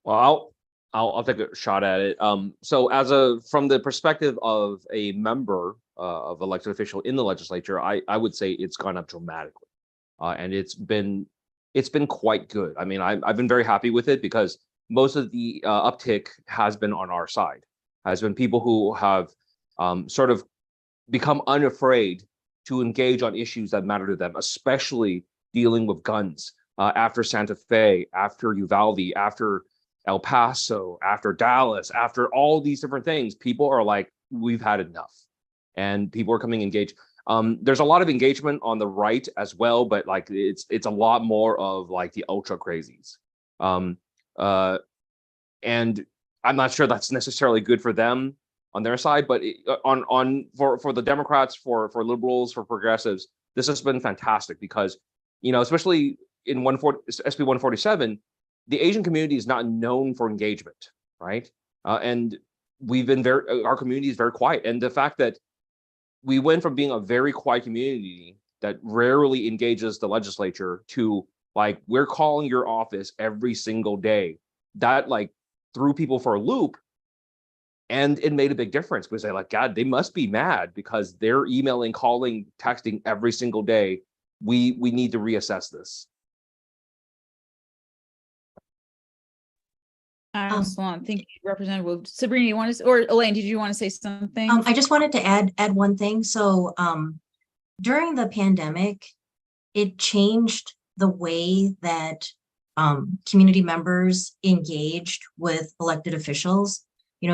Well, I'll take a shot at it. So from the perspective of a member of elected official in the legislature, I would say it's gone up dramatically, and it's been quite good. I mean, I've been very happy with it because most of the uptick has been on our side, has been people who have sort of become unafraid to engage on issues that matter to them, especially dealing with guns. After Santa Fe, after Uvalde, after El Paso, after Dallas, after all these different things, people are like, we've had enough, and people are coming engaged. There's a lot of engagement on the right as well, but like it's a lot more of like the ultra crazies, and I'm not sure that's necessarily good for them. on their side, but for the Democrats, for liberals, for progressives, this has been fantastic because, especially in SB 147, the Asian community is not known for engagement, right? And we've been our community is very quiet. And the fact that we went from being a very quiet community that rarely engages the legislature to like, we're calling your office every single day, that like threw people for a loop. And it made a big difference because they're like, God, they must be mad because they're emailing, calling, texting every single day. We need to reassess this. Excellent. Thank you, Representative. Sabrina, you want to, or Elaine, did you want to say something? I just wanted to add one thing. So during the pandemic, it changed the way that community members engaged with elected officials,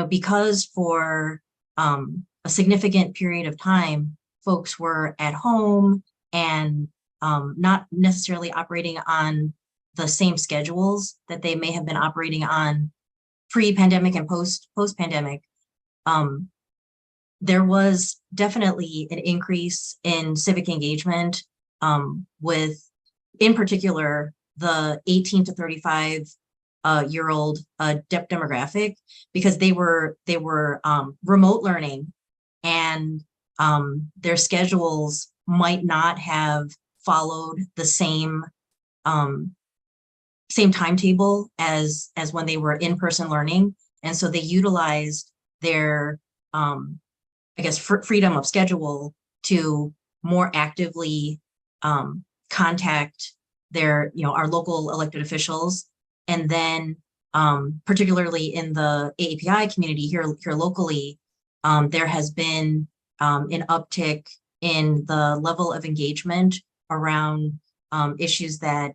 because for a significant period of time, folks were at home and not necessarily operating on the same schedules that they may have been operating on pre-pandemic and post-pandemic. There was definitely an increase in civic engagement with, in particular, the 18 to 35 year old demographic, because they were remote learning, and their schedules might not have followed the same timetable as when they were in-person learning, and so they utilized their freedom of schedule to more actively contact their our local elected officials. And then particularly in the AAPI community here locally, there has been an uptick in the level of engagement around issues that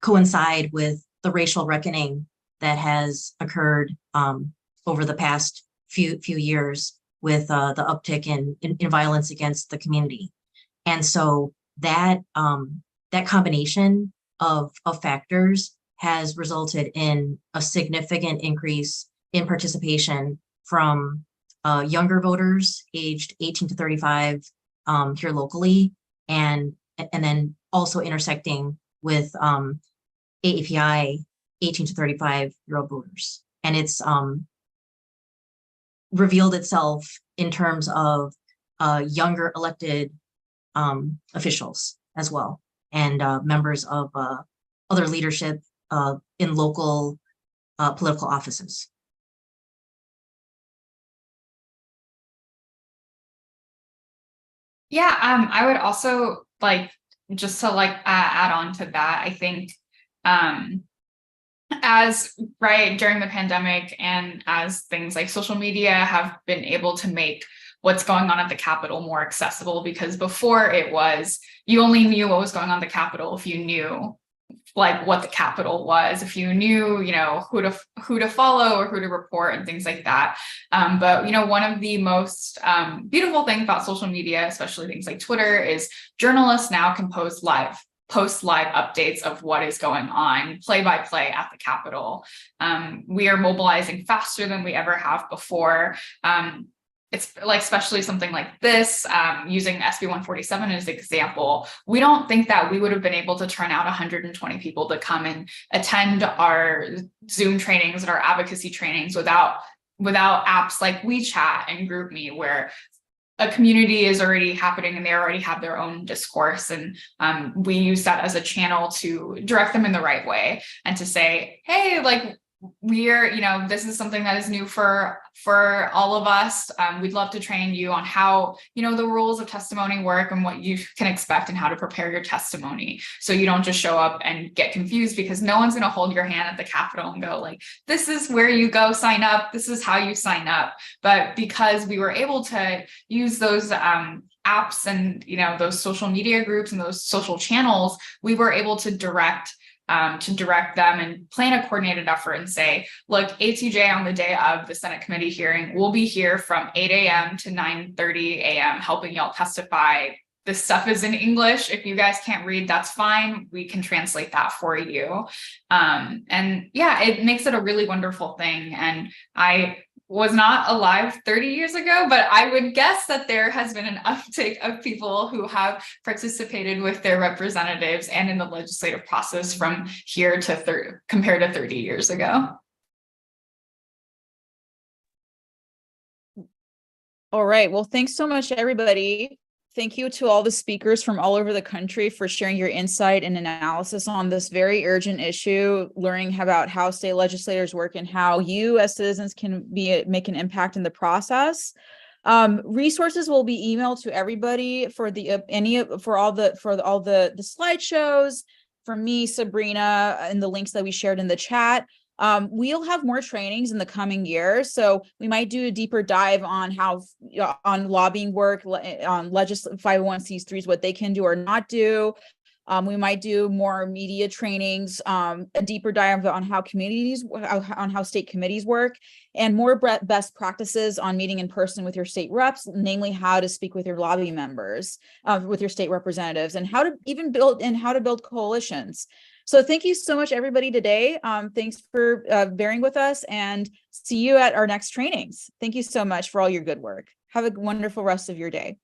coincide with the racial reckoning that has occurred over the past few years with the uptick in violence against the community. And so that combination of factors has resulted in a significant increase in participation from younger voters aged 18 to 35 here locally, and then also intersecting with AAPI 18 to 35-year-old voters. And it's revealed itself in terms of younger elected officials as well, and members of other leadership in local political offices. Yeah, I would also like just to add on to that. I think as right during the pandemic and as things like social media have been able to make what's going on at the Capitol more accessible, because before it was, you only knew what was going on at the Capitol if you knew like what the Capitol was, if you knew, who to follow or who to report and things like that. But one of the most beautiful things about social media, especially things like Twitter, is journalists now can post live updates of what is going on, play by play at the Capitol. We are mobilizing faster than we ever have before. It's like, especially something like this, using SB 147 as an example, we don't think that we would have been able to turn out 120 people to come and attend our Zoom trainings and our advocacy trainings without apps like WeChat and GroupMe, where a community is already happening and they already have their own discourse. And we use that as a channel to direct them in the right way and to say, hey, like, we're, this is something that is new for all of us. We'd love to train you on how, the rules of testimony work and what you can expect and how to prepare your testimony. So you don't just show up and get confused, because no one's going to hold your hand at the Capitol and go like, this is where you go sign up. This is how you sign up. But because we were able to use those apps and, those social media groups and those social channels, we were able to direct them and plan a coordinated effort and say, look, ATJ on the day of the Senate committee hearing, we'll be here from 8 a.m. to 9:30 a.m. helping y'all testify. This stuff is in English. If you guys can't read, that's fine. We can translate that for you. And yeah, it makes it a really wonderful thing. And I was not alive 30 years ago, but I would guess that there has been an uptick of people who have participated with their representatives and in the legislative process from here to compared to 30 years ago. All right. Well, thanks so much, everybody. Thank you to all the speakers from all over the country for sharing your insight and analysis on this very urgent issue, learning about how state legislators work and how you as citizens can make an impact in the process. Resources will be emailed to everybody for all the slideshows, from me, Sabrina, and the links that we shared in the chat. We'll have more trainings in the coming year, so we might do a deeper dive on on lobbying work, on 501c3s, what they can do or not do. We might do more media trainings, a deeper dive on how state committees work, and more best practices on meeting in person with your state reps, namely how to speak with your lobby members, with your state representatives, and how to build coalitions. So thank you so much, everybody, today. Thanks for bearing with us, and see you at our next trainings. Thank you so much for all your good work. Have a wonderful rest of your day.